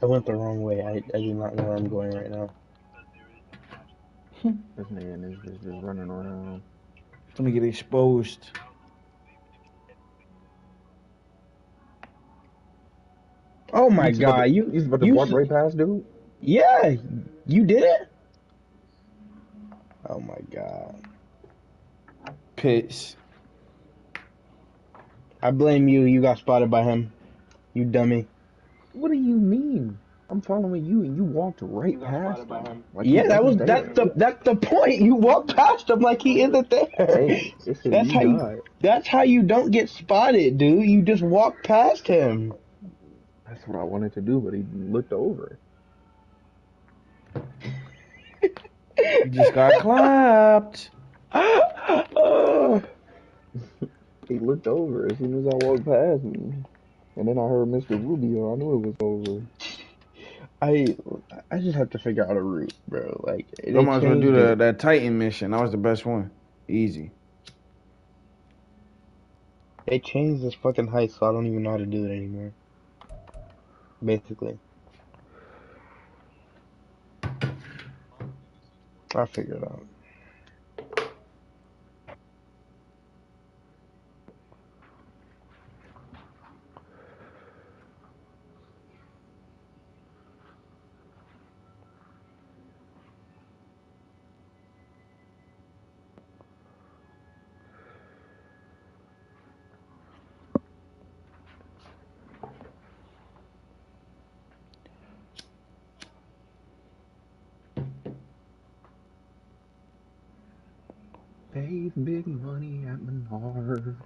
I went the wrong way. I do not know where I'm going right now. This nigga is just running around. It's gonna get exposed. Oh my god, He's about to walk right past, dude. Yeah, you did it? Oh my god. Pitts. I blame you. You got spotted by him. You dummy. What do you mean? I'm following you and you walked right past him. Like yeah, that's the point. You walked past him like he isn't there. Hey, that's how you don't get spotted, dude. You just walk past him. That's what I wanted to do, but he looked over. You just got clapped. He looked over as soon as I walked past him. And then I heard Mr. Rubio. I knew it was over. I just have to figure out a route, bro. Like, I might as well do that Titan mission. That was the best one. Easy. They changed this fucking heist, so I don't even know how to do it anymore. Basically. I'll figure it out. Save big money at Menards.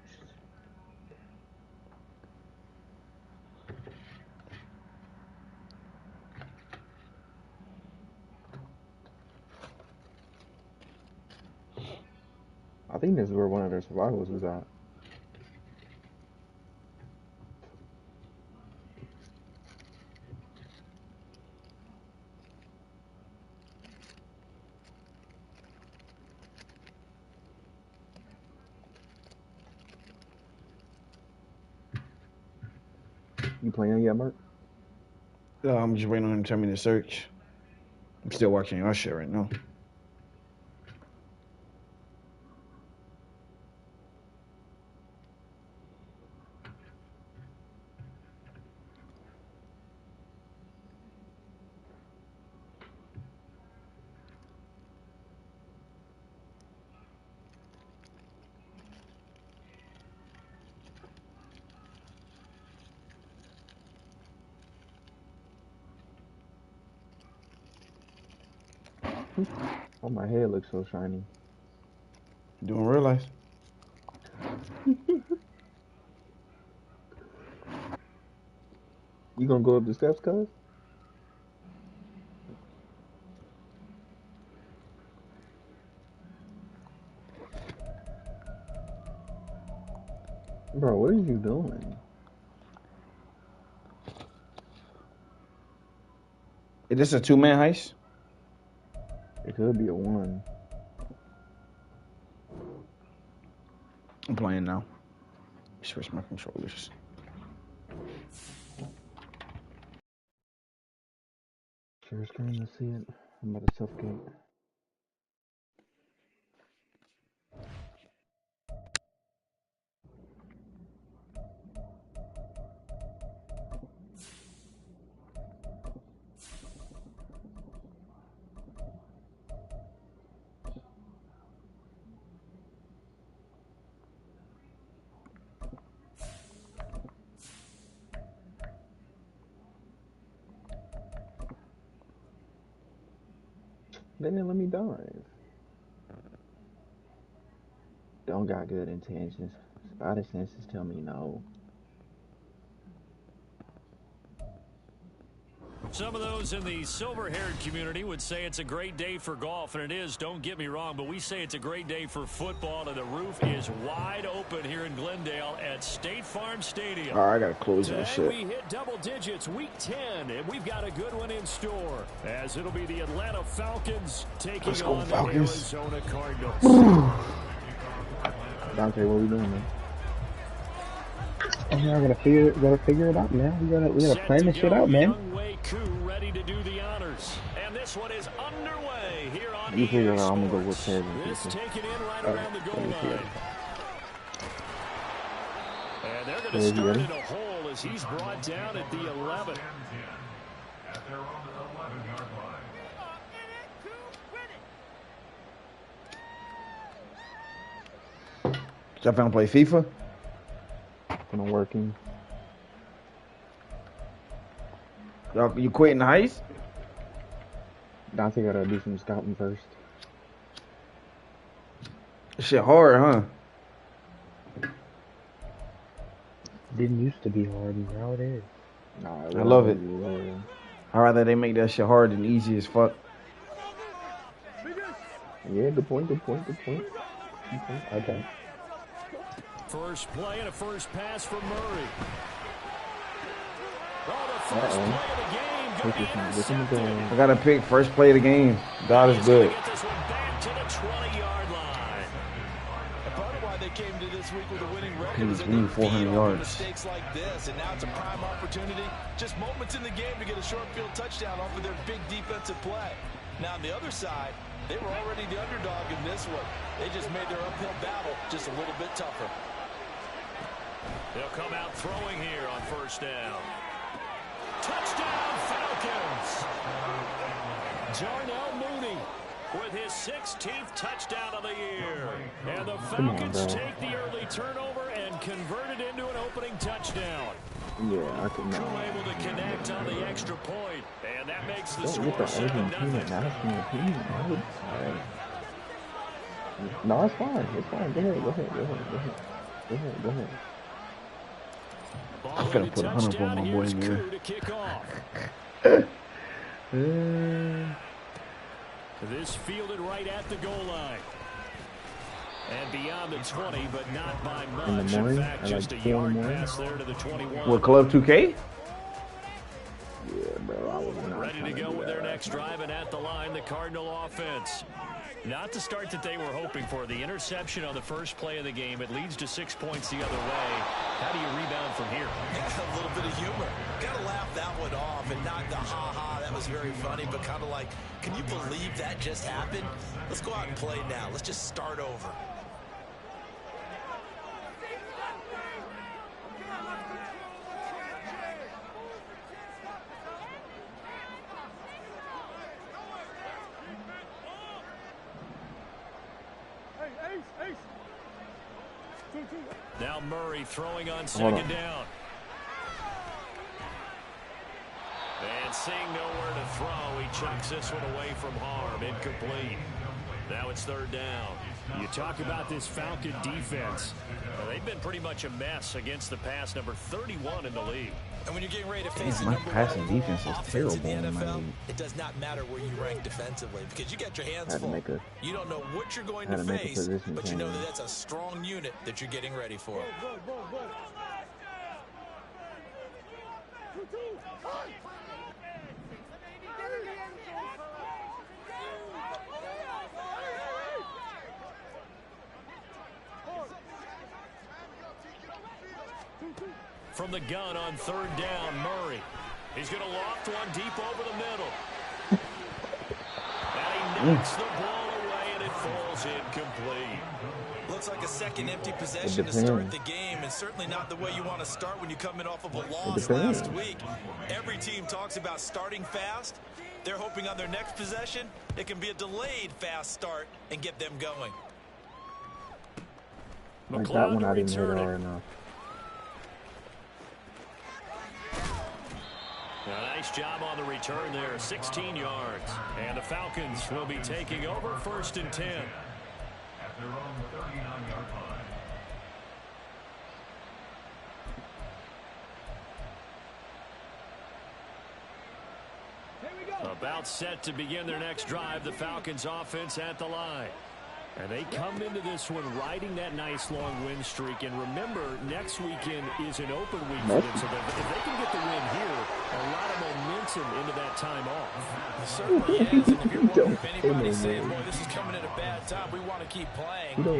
I think this is where one of their survivors was at. You playing yet, Mark? I'm just waiting on him to tell me to search. I'm still watching your shit right now. Oh, my hair looks so shiny. You don't realize? You gonna go up the steps, cuz? Bro, what are you doing? Is this a two-man heist? It could be a one. I'm playing now. Switch my controllers. Share screen, let's see it. I'm about to suffocate. They didn't let me dive. Don't got good intentions. Spider senses tell me no. Some of those in the silver-haired community would say it's a great day for golf, and it is, don't get me wrong, but we say it's a great day for football, and the roof is wide open here in Glendale at State Farm Stadium. All right, I got to close that shit. We hit double digits week 10, and we've got a good one in store, as it'll be the Atlanta Falcons taking on the Arizona Cardinals. Dante, what are we doing, man? I gotta figure it out, man. We gotta plan this shit out, man. You figure out I'm gonna go with Kevin. This taken in right around the goal line. And they're going to start in a hole as he's brought down at the 11. Y'all finna play FIFA? I'm working. Y'all, you quitting the heist? I think I gotta do some scouting first. Shit hard, huh? Didn't used to be hard, and now it is. Nah, I love it. I'd rather they make that shit hard than easy as fuck. Yeah, good point. Okay. First play and a first pass from Murray. Oh, the first play of the game going to be intercepted. I gotta pick first play of the game. God is good. Get this one back to the 20-yard line. And part of why they came to this week with a winning record He is was that winning they 400 beat yards. mistakes like this, and now it's a prime opportunity. Just moments in the game to get a short field touchdown off of their big defensive play. Now on the other side, they were already the underdog in this one. They just made their uphill battle just a little bit tougher. They'll come out throwing here on first down. Touchdown, Falcons! Darnell Mooney with his 16th touchdown of the year. And the Falcons take the early turnover and convert it into an opening touchdown. Yeah, I could not. Able to connect on the extra point. And that makes the Don't score get the 7-0. Argentina national team. No, it's fine. It's fine. Go ahead. I'm gonna put 100 on my boy in there. This fielded right at the goal line. And beyond the 20, but not by much. In fact, just a yard pass there to the 21. What, Club 2K? Yeah, bro. I was not ready to go with their next drive, and at the line, the Cardinal offense. Not the start that they were hoping for. The interception on the first play of the game. It leads to 6 points the other way. How do you rebound from here? A little bit of humor. Got to laugh that one off and not the ha-ha, that was very funny, but kind of like, can you believe that just happened? Let's go out and play now. Let's just start over. Now Murray throwing on second down. And seeing nowhere to throw, he chucks this one away from harm. Incomplete. Now it's third down. You talk about this Falcon defense. Well, they've been pretty much a mess against the pass, number 31 in the league. And when you're getting ready to face My passing defense is terrible in the in my NFL, league. it does not matter where you rank defensively because you got your hands full. You don't know what you're going to face, but you know that that's a strong unit that you're getting ready for. From the gun on third down, Murray. He's going to loft one deep over the middle. And he knocks the ball away, and it falls incomplete. Looks like a second empty possession to start the game, and certainly not the way you want to start when you come in off of a loss last week. Every team talks about starting fast. They're hoping on their next possession, it can be a delayed fast start and get them going. Like that one I didn't hit hard enough. A nice job on the return there, 16 yards. And the Falcons will be taking over first and 10. At their own 39-yard line. About set to begin their next drive, the Falcons offense at the line. And they come into this one riding that nice long win streak. And remember, next weekend is an open week for them. So if they can get the win here, a lot of momentum into that time off. It certainly is. And if you're wondering if anybody's saying, boy, this is coming at a bad time, we want to keep playing, the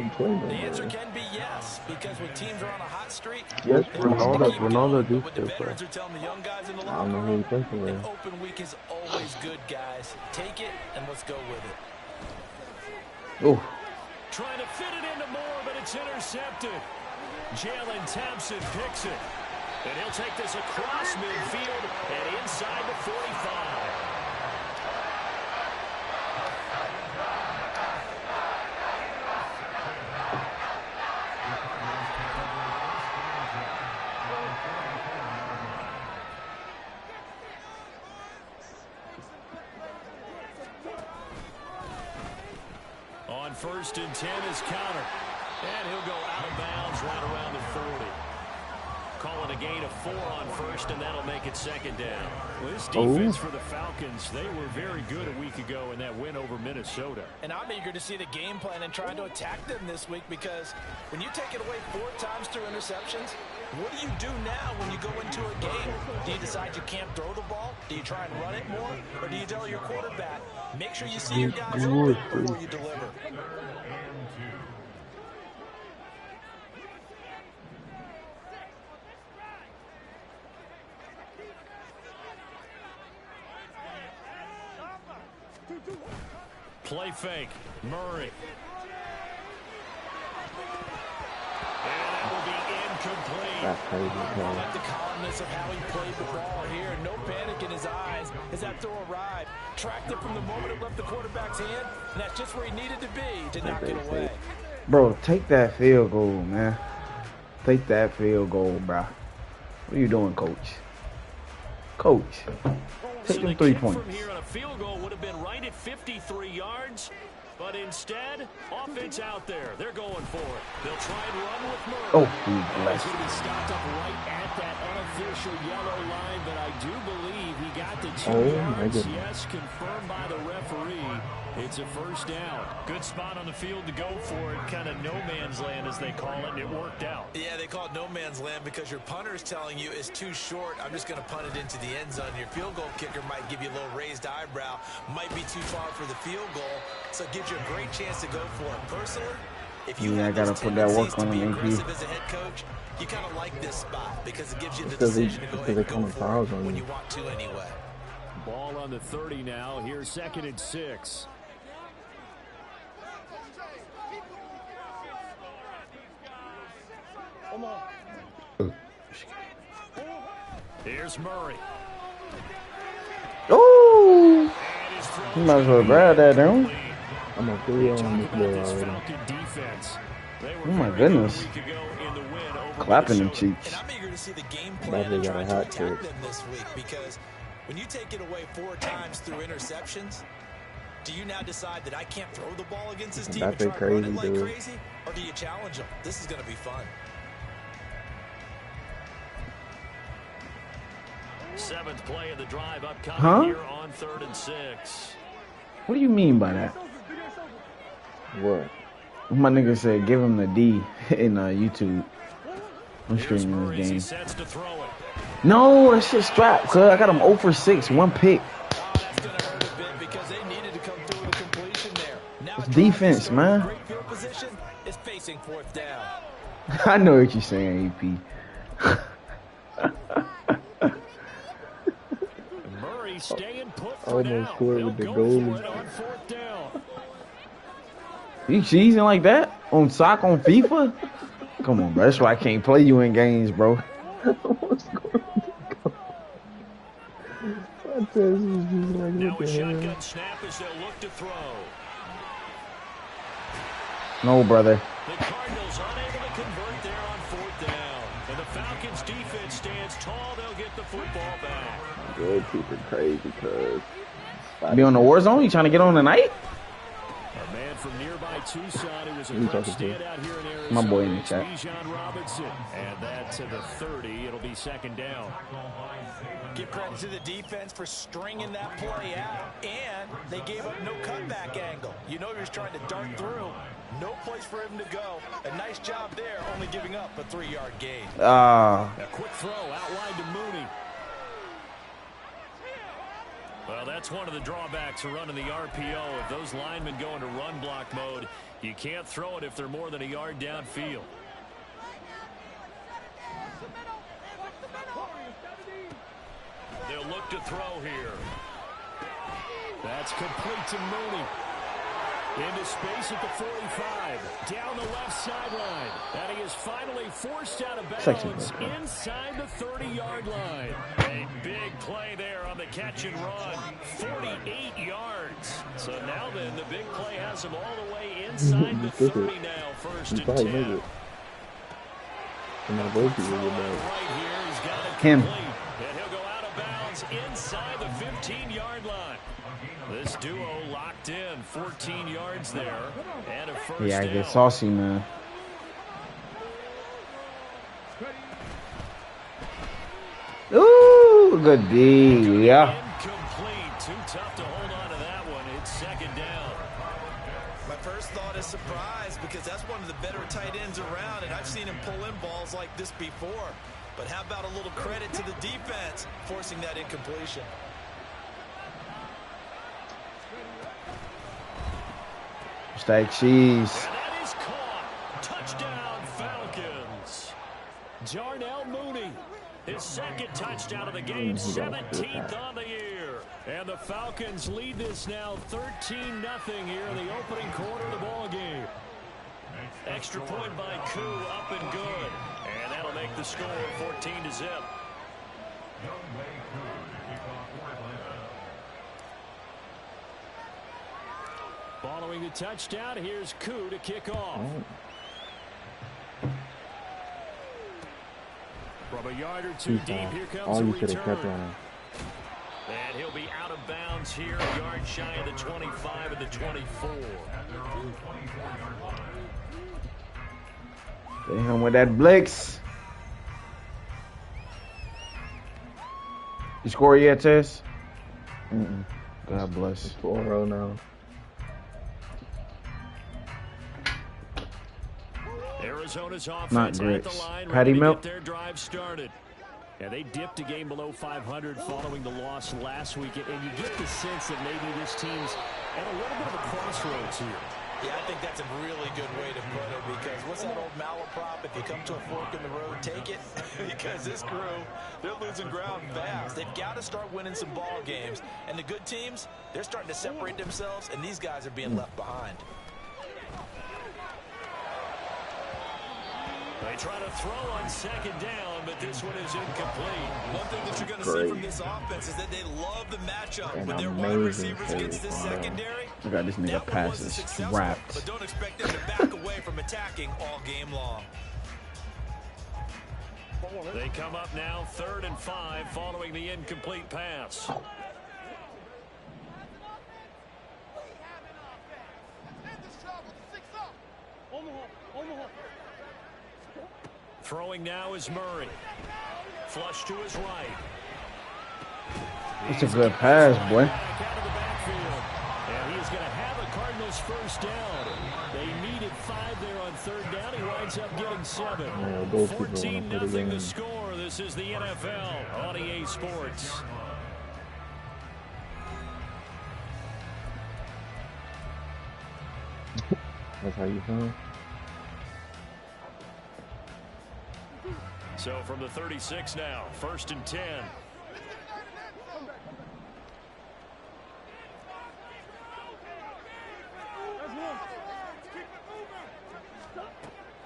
answer can be yes. Because when teams are on a hot streak, yes, Ronaldo do what the veterans are telling the young guys in the I don't know locker who room, he plays for. an open week is always good, guys. Take it and let's go with it. Oh. Trying to fit it into Moore, but it's intercepted. Jalen Thompson picks it. And he'll take this across midfield and inside the 45. On 1st and 10 is Connor. And he'll go out of bounds right around the 40. Calling a gain of 4 on 1st, and that'll make it 2nd down. Well, this defense for the Falcons, they were very good a week ago in that win over Minnesota. And I'm eager to see the game plan and trying to attack them this week, because when you take it away 4 times through interceptions, what do you do now when you go into a game? Do you decide you can't throw the ball? Do you try and run it more? Or do you tell your quarterback, make sure you see your guys open before you deliver? Play fake. Murray. And that will be incomplete. That's crazy. I like the calmness of how he played the ball here. No panic in his eyes as that throw arrived. Tracked it from the moment it left the quarterback's hand, and that's just where he needed to be to knock it away. Bro, take that field goal, man. Take that field goal, bro. What are you doing, coach? Coach, take them 3 points. From here on a field goal would have been right at 53 yards, but instead, offense out there. They're going for it. They'll try and run with Murray. Oh, he blessed. He's going to be stopped up right at that unofficial yellow line, but I do believe he got the 2 yards. Yes, confirmed by the referee. It's a 1st down. Good spot on the field to go for it. Kind of no man's land, as they call it, and it worked out. Yeah, they call it no man's land because your punter is telling you it's too short. I'm just going to punt it into the end zone. Your field goal kicker might give you a little raised eyebrow. Might be too far for the field goal, so it gives you a great chance to go for it. Personally, if you have gotta those put that work tendencies to on be him, aggressive as a head coach, you kind of like this spot because it gives you the decision to go ahead and go for it when you want to anyway. Ball on the 30 now. Here's 2nd and 6. Here's Murray. Oh! You might as well grab that, don't you? I'm a 3 on this boy already. Oh my goodness. Clapping them cheeks. And I'm eager to see the game plan and try to attack them this week, because when you take it away 4 times through interceptions, do you now decide that I can't throw the ball against this team and try to run it like crazy? Or do you challenge them? This is going to be fun. 7th play of the drive upcoming here on 3rd and 6. What do you mean by that? What? My nigga said give him the D in YouTube. I'm streaming this game. Sets to throw it. No, that shit strapped, cuz I got him 0 for 6, 1 pick. That's going to hurt a bit because they needed to come through with a completion there. Now It's defense, man. great field position is facing 4th down. I know what you're saying, AP. Murray staying put for Almost now. scored He'll with the go goal. for it on 4th down. You cheesing like that? On sock on FIFA? Come on, bro. That's why I can't play you in games, bro. Now a shotgun snap as they'll look to throw. No, brother. The Cardinals unable to convert there on 4th down. And the Falcons defense stands tall. They'll get the football back. Goalkeeper crazy, cuz. Be on the war zone? You trying to get on tonight? A man from nearby Tucson who was a Who you great talking to? standout here in Arizona. My boy in the It's chat. Bijan Robinson. And that to the 30. It'll be 2nd down. Give credit to the defense for stringing that play out, and they gave up no cutback angle. You know he was trying to dart through. No place for him to go. A nice job there, only giving up a 3-yard gain. A quick throw outlined to Mooney. Well, that's one of the drawbacks of running the RPO. If those linemen go into run block mode, you can't throw it if they're more than a yard downfield. They'll look to throw here. That's complete to Mooney. Into space at the 45. Down the left sideline. And he is finally forced out of bounds inside the 30-yard line. A big play there on the catch and run. 48 yards. So now then, the big play has him all the way inside the 30 now. First and 10. Right here, he's got it him. Complete. And he'll go out of bounds inside the 15-yard line. This duo locked in, 14 yards there, and a first down. Yeah, I get saucy, man. Ooh, good D, yeah. Incomplete, too tough to hold on to that one. It's second down. My first thought is surprise because that's one of the better tight ends around, and I've seen him pull in balls like this before. But how about a little credit to the defense forcing that incompletion? Stack cheese. And that is caught. Touchdown, Falcons. Jarnell Mooney, his second touchdown of the game, 17th on the year. And the Falcons lead this now 13-0 here in the opening quarter of the ball game. Extra point by Koo, up and good. And that'll make the score 14-0. Following the touchdown, here's Koo to kick off. From a yard or two deep, here comes a return. And he'll be out of bounds here, a yard shy of the 25 and the 24. Get him with that blitz. You score yet, Tess? God bless. It's 4-0 now. Arizona's offense at the line, Patty ready to Milk. get their drive started. And they dipped a game below 500 following the loss last week. And you get the sense that maybe this team's at a little bit of a crossroads here. Yeah, I think that's a really good way to put it because what's that old malaprop? If you come to a fork in the road, take it. Because this crew, they're losing ground fast. They've got to start winning some ball games. And the good teams, they're starting to separate themselves, and these guys are being left behind. They try to throw on second down, but this one is incomplete. One thing that you're going to see from this offense is that they love the matchup with their wide receivers against this secondary. I got this nigga passes wrapped. But don't expect them to back away from attacking all game long. They come up now 3rd and 5 following the incomplete pass. Throwing now is Murray. Flush to his right. It's a good pass, boy. And he's going to have a Cardinals first down. They needed 5 there on 3rd down. He winds up getting 7. 14-0 the score. This is the NFL on EA Sports. That's how you feel? So from the 36 now, 1st and 10.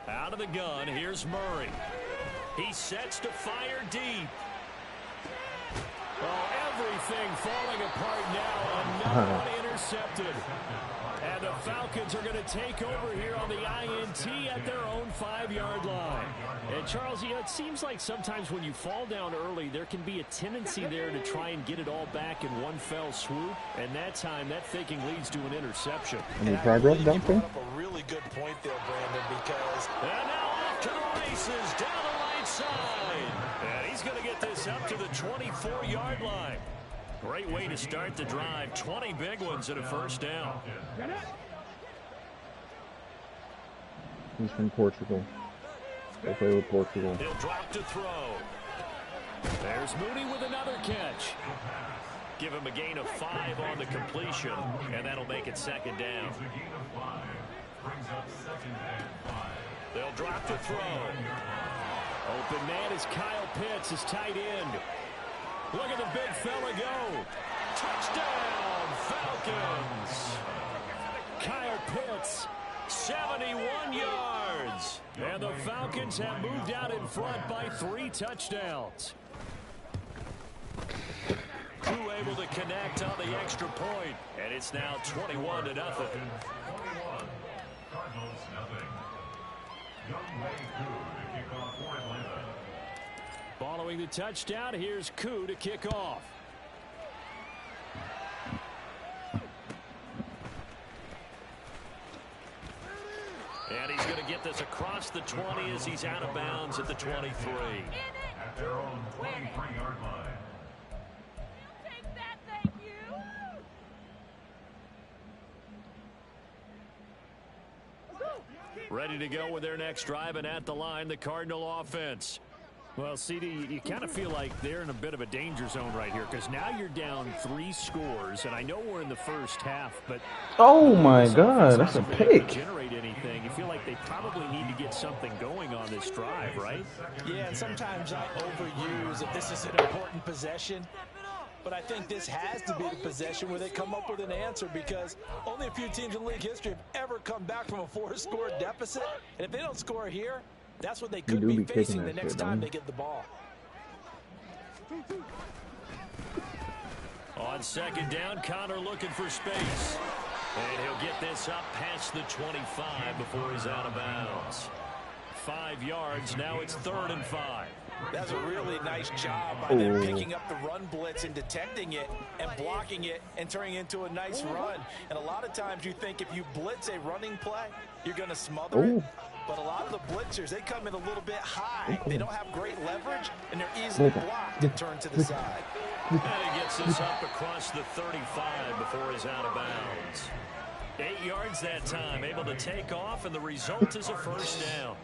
Out of the gun, here's Murray. He sets to fire deep. Oh, everything falling apart now. Another one intercepted. And the Falcons are going to take over here on the INT at their own 5-yard line. And Charles, you know, it seems like sometimes when you fall down early, there can be a tendency there to try and get it all back in one fell swoop. And that time, that thinking leads to an interception. Any progress, You brought up a really good point there, Brandon, because... And now off to the races, down the right side. And he's going to get this up to the 24-yard line. Great way to start the drive. 20 big ones and a first down. He's from Portugal. They play with Portugal. He'll drop to throw. There's Mooney with another catch. Give him a gain of 5 on the completion, and that'll make it 2nd down. They'll drop to throw. Open man is Kyle Pitts, his tight end. Look at the big fella go. Touchdown, Falcons. Kyle Pitts, 71 yards. And the Falcons have moved out in front by 3 touchdowns. Koo able to connect on the extra point, and it's now 21-0. 21. Cardinals nothing. Younghoe Koo to kick off for Atlanta. Following the touchdown, here's Koo to kick off. And he's going to get this across the 20 as he's out of bounds at the 23. At their own 23-yard line. Take that, thank you. Ready to go with their next drive, and at the line, the Cardinal offense. Well, CD, you kind of feel like they're in a bit of a danger zone right here because now you're down 3 scores, and I know we're in the first half, but Oh my God, that's a pick. generate anything. You feel like they probably need to get something going on this drive, right? Yeah, and sometimes I overuse if this is an important possession. But I think this has to be the possession where they come up with an answer because only a few teams in league history have ever come back from a 4-score deficit. And if they don't score here, that's what they could be facing the next time they get the ball. On second down, Connor looking for space. And he'll get this up past the 25 before he's out of bounds. 5 yards, now it's 3rd and 5. That's a really nice job by them picking up the run blitz and detecting it and blocking it and turning it into a nice run. And a lot of times you think if you blitz a running play, you're going to smother it. But a lot of the blitzers, they come in a little bit high. They don't have great leverage, and they're easily blocked and turned to the side. And he gets this up across the 35 before he's out of bounds. 8 yards that time, able to take off, and the result is a first down.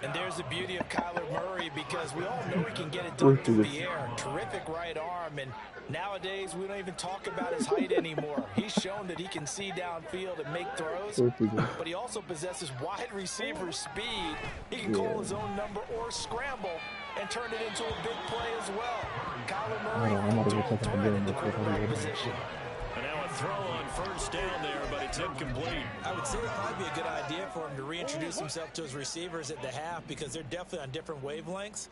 And there's the beauty of Kyler Murray because we all know he can get it done through the air. Terrific right arm, and nowadays we don't even talk about his height anymore. He's shown that he can see downfield and make throws, but he also possesses wide receiver speed. He can call his own number or scramble and turn it into a big play as well. Kyler Murray, dual threat in the quarterback position. And now a throw on first down there, but it's incomplete. I would say it'd probably be a good idea for him to reintroduce himself to his receivers at the half because they're definitely on different wavelengths.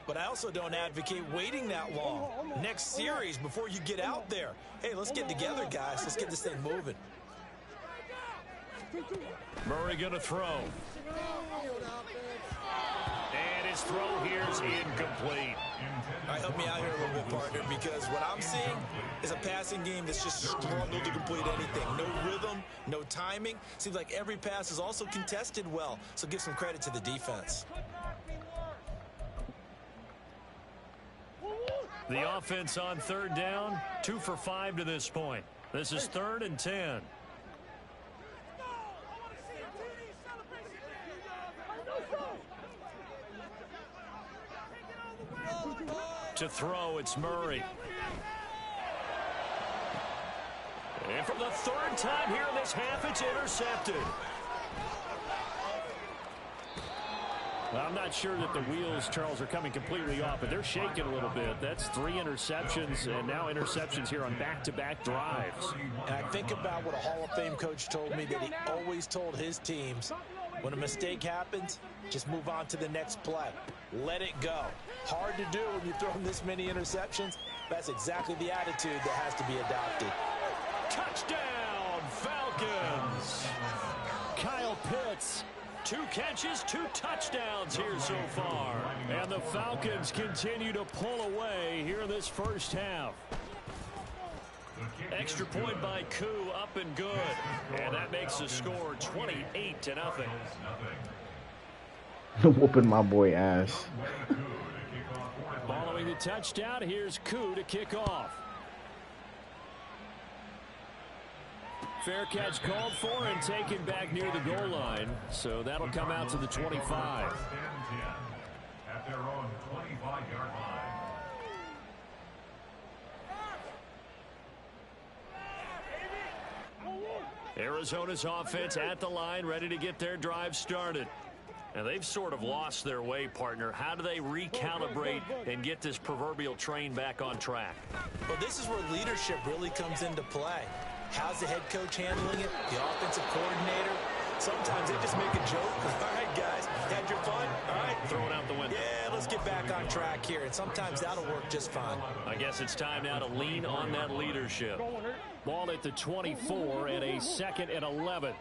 But I also don't advocate waiting that long. Next series before you get out there. Hey, let's get together, guys. Let's get this thing moving. Murray going to throw. And his throw here is incomplete. All right, help me out here a little bit, partner, because what I'm seeing is a passing game that's just struggled to complete anything. No rhythm, no timing. Seems like every pass is also contested well, so give some credit to the defense. The offense on 3rd down, 2 for 5 to this point. This is 3rd and 10. To throw, it's Murray. And for the 3rd time here in this half, it's intercepted. I'm not sure that the wheels, Charles, are coming completely off, but they're shaking a little bit. That's 3 interceptions, and now interceptions here on back-to-back drives. And I think about what a Hall of Fame coach told me that he always told his teams, when a mistake happens, just move on to the next play. Let it go. Hard to do when you throw this many interceptions. That's exactly the attitude that has to be adopted. Touchdown, Falcons! Kyle Pitts, 2 catches, 2 touchdowns here so far. And the Falcons continue to pull away here in this first half. Extra point by Koo, up and good. And that makes the score 28-0. Whooping my boy ass. Following the touchdown, here's Koo to kick off. Fair catch called for and taken back near the goal line. So that'll come out to the 25. At their own 25-yard line. Arizona's offense at the line, ready to get their drive started. And they've sort of lost their way, partner. How do they recalibrate and get this proverbial train back on track? Well, this is where leadership really comes into play. How's the head coach handling it? The offensive coordinator? Sometimes they just make a joke. All right, guys, had your fun? All right. Throw it out the window. Yeah, let's get back on track here. And sometimes that'll work just fine. I guess it's time now to lean on that leadership. Ball at the 24 and a 2nd and 11.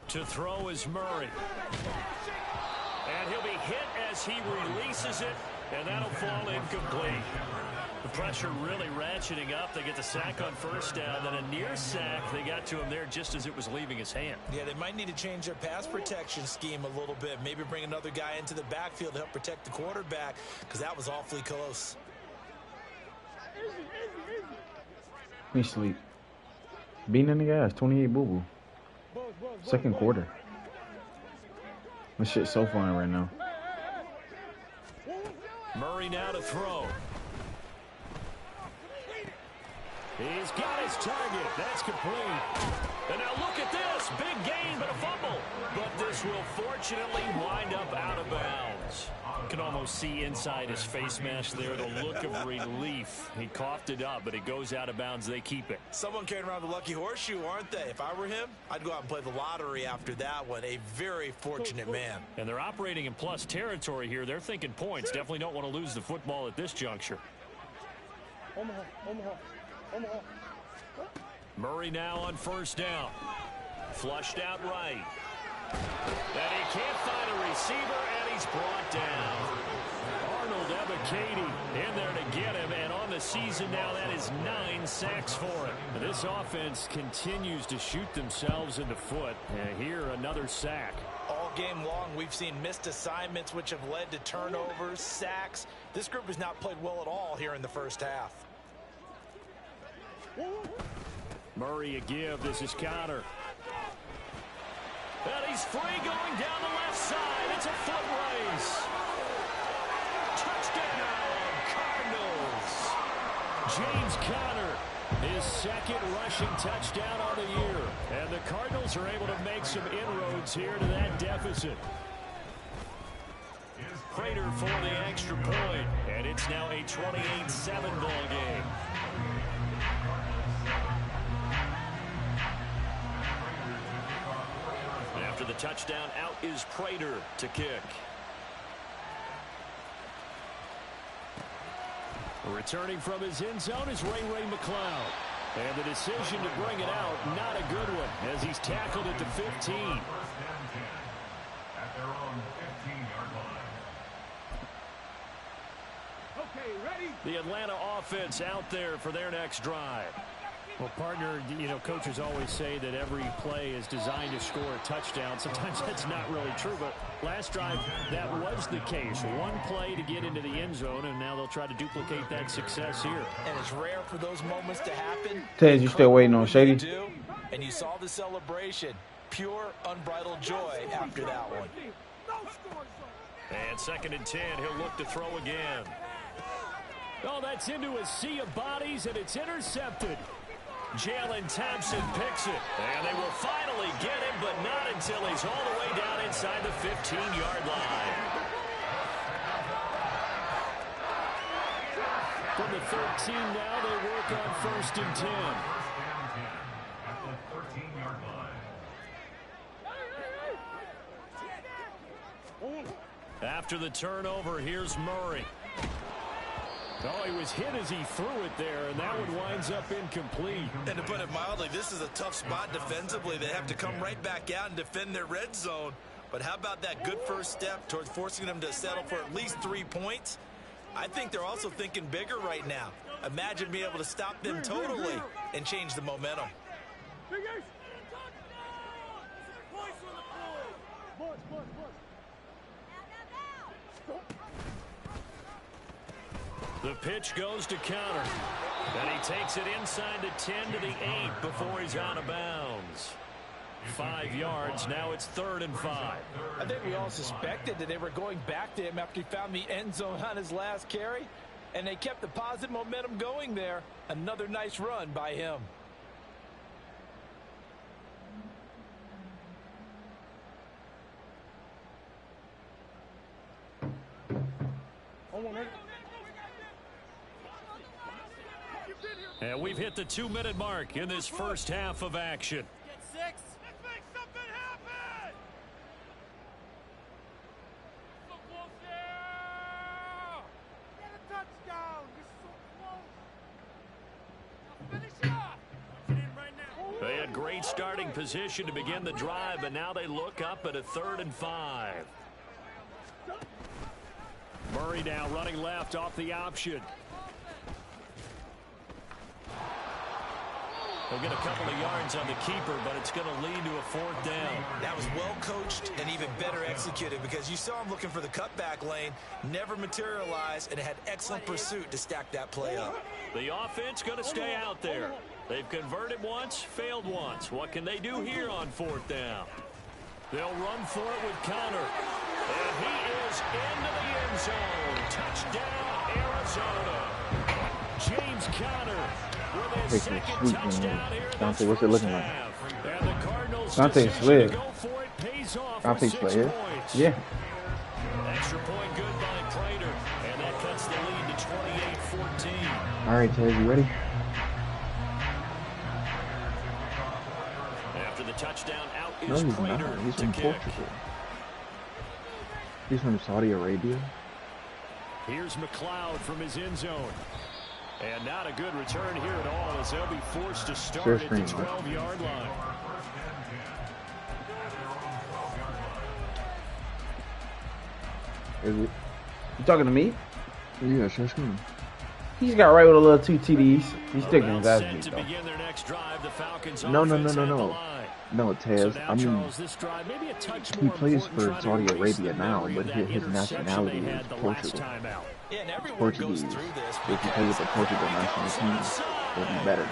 To throw is Murray. And he'll be hit as he releases it, and that'll fall incomplete. The pressure really ratcheting up. They get the sack on first down, then a near sack. They got to him there just as it was leaving his hand. Yeah, they might need to change their pass protection scheme a little bit. Maybe bring another guy into the backfield to help protect the quarterback, because that was awfully close. Me sleep. Beating in the gas, 28 boo-boo. Second quarter. This shit's so fun right now. Murray now to throw. He's got his target. That's complete. And now look at this. Big gain, but a fumble. But this will fortunately wind up out of bounds. You can almost see inside his face mask there the look of relief. He coughed it up, but it goes out of bounds. They keep it. Someone carrying around the lucky horseshoe, aren't they? If I were him, I'd go out and play the lottery after that one. A very fortunate man. And they're operating in plus territory here. They're thinking points. Definitely don't want to lose the football at this juncture. Murray now on first down. Flushed out right. And he can't find a receiver, and he's brought down. Arnold Ebiketie in there to get him, and on the season now, that is 9 sacks for him. This offense continues to shoot themselves in the foot. And here, another sack. All game long, we've seen missed assignments, which have led to turnovers, sacks. This group has not played well at all here in the first half. Murray a give. This is counter. And he's free going down the left side. It's a foot race. Touchdown, Cardinals. James Conner, his second rushing touchdown on the year. And the Cardinals are able to make some inroads here to that deficit. Prater for the extra point. And it's now a 28-7 ball game. After the touchdown, out is Prater to kick. Returning from his end zone is Ray McCloud. And the decision to bring it out, not a good one, as he's tackled at the 15. At their own 15-yard line. Okay, ready? The Atlanta offense out there for their next drive. Well, partner, you know, coaches always say that every play is designed to score a touchdown. Sometimes that's not really true, but last drive, that was the case. One play to get into the end zone, and now they'll try to duplicate that success here. And it's rare for those moments to happen. Tez, you still waiting on Shady? And you saw the celebration. Pure, unbridled joy after that one. And 2nd and 10, he'll look to throw again. Oh, that's into a sea of bodies, and it's intercepted. Jalen Thompson picks it, and they will finally get him, but not until he's all the way down inside the 15-yard line. From the 13 now, they work on 1st and 10. At the 13-yard line. After the turnover, here's Murray. Oh, he was hit as he threw it there, and that one winds up incomplete. And to put it mildly, this is a tough spot defensively. They have to come right back out and defend their red zone. But how about that good first step towards forcing them to settle for at least 3 points? I think they're also thinking bigger right now. Imagine being able to stop them totally and change the momentum. The pitch goes to counter. And he takes it inside the 10 to the 8 before he's out of bounds. 5 yards. Now it's 3rd and 5. I think we all suspected that they were going back to him after he found the end zone on his last carry. And they kept the positive momentum going there. Another nice run by him. And we've hit the 2-minute mark in this first half of action. Get 6. Let's make something happen. So close there. Get a touchdown. You're so close. Now finish it off. Get in right now. They had great starting position to begin the drive, but now they look up at a 3rd and 5. Murray now running left off the option. They'll get a couple of yards on the keeper, but it's going to lead to a 4th down. That was well coached and even better executed because you saw him looking for the cutback lane, never materialized, and had excellent pursuit to stack that play up. The offense going to stay out there. They've converted once, failed once. What can they do here on 4th down? They'll run for it with Connor. And he is into the end zone. Touchdown, Arizona. James Conner with his second touchdown here in Dante, this what's it looking first like? half. And the Cardinals' Dante decision slid. to go for it pays off Dante with 6 slid. points. Yeah. Extra point good by Prater. And that cuts the lead to 28-14. All right, Ted, you ready? After the touchdown, out No, is he's Prater not. He's to from kick. Portugal. He's from Saudi Arabia. Here's McLeod from his end zone. And not a good return here at all as they'll be forced to start at the 12-yard line. Is it? You talking to me? Yeah, share screen. He's got right with a little 2 TDs. He's sticking his About ass set to though. begin their next drive, the Falcons No. offense at the line. No, So Taz. now, I mean, Charles, this drive maybe a touch he more plays important for trying to Saudi erase the Arabia now, memory but of that his interception nationality they is had the last Portugal. time out. Yeah, and everyone Portuguese. goes through this If he plays with the Portugal national team, it'll be better.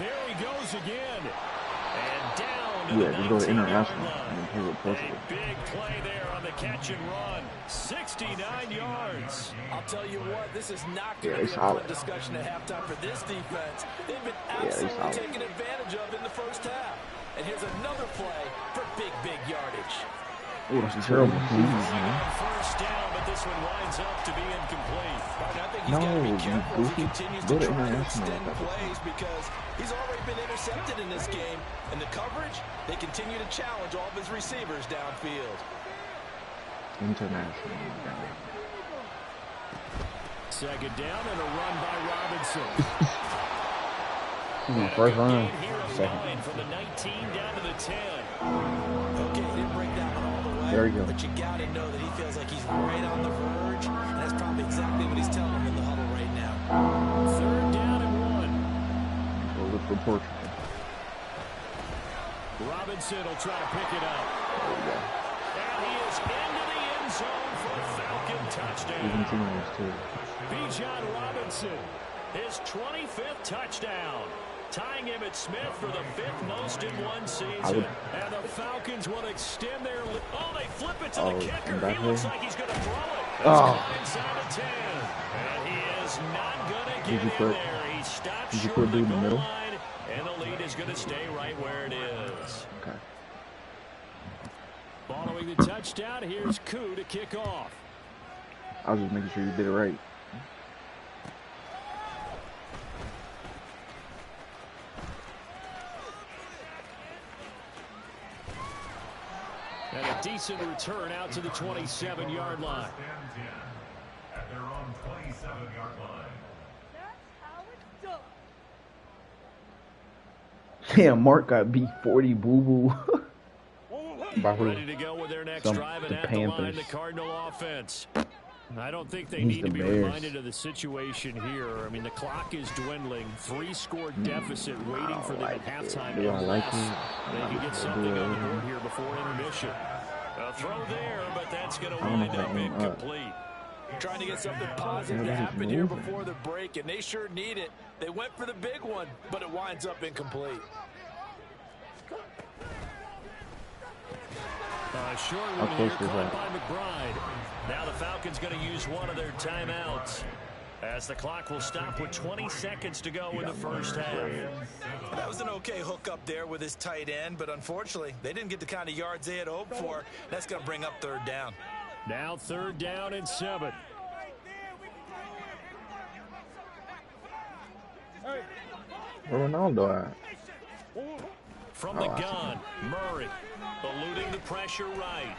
There he goes again. And down to Yeah, the just go to 19-yard international line. and then play with Portugal. A big play there on the catch and run. 69 yards. I'll tell you what, this is not Yeah, going to he's be a fun solid. discussion at halftime for this defense. They've been he's absolutely solid. taken advantage of in the first half. And here's another play for big yardage. Oh, that's a terrible season, man. On first down, but this one winds up to be incomplete. Martin, I think he's No, got to be you careful as he goofy. continues Go to to try to international extend like that. plays because he's already been intercepted in this game. And the coverage, they continue to challenge all of his receivers downfield. International. Second down and a run by Robinson. First run. Second. From the 19 down to the 10. Okay, he didn't break that one all the way. There you go. But you got to know that he feels like he's right on the verge. And that's probably exactly what he's telling him in the huddle right now. Third down and 1. We'll look for Portugal. Robinson will try to pick it up. There we go. And he is into the end zone for a Falcon Even touchdown. teammates too. Bijan Robinson. His 25th touchdown. Tying him at Smith for the 5th most in one season. And the Falcons will extend their lead. Oh, they flip it to the kicker. He looks like he's going to throw it. Inside the 10. And he is not going to get in there. He stops short of the goal line. And the lead is going to stay right where it is. Okay. Following the touchdown, here's Koo to kick off. I was just making sure you did it right. And a decent return out to the 27-yard line. At their own 27-yard line. That's how it's done. Damn, Mark got beat 40 boo-boo. By who? Ready to go with their next drive and the at the line, Panthers. the Cardinal offense. I don't think they He's need the to be Bears. reminded of the situation here. I mean, the clock is dwindling. 3-score deficit waiting for them at halftime. Do I like unless it? they can get something on the board here before intermission. A throw there, but that's going to I don't know wind if up I aim up. incomplete. Trying to get something positive to happen here before the break, and they sure need it. They went for the big one, but it winds up incomplete. Short How one close here was caught that? by McBride. Now the Falcons going to use one of their timeouts. As the clock will stop with 20 seconds to go in the first half. That was an okay hook up there with his tight end, but unfortunately, they didn't get the kind of yards they had hoped for. That's going to bring up third down. Now 3rd down and 7. Where Ronaldo at? From the gun, Murray eluding the pressure right.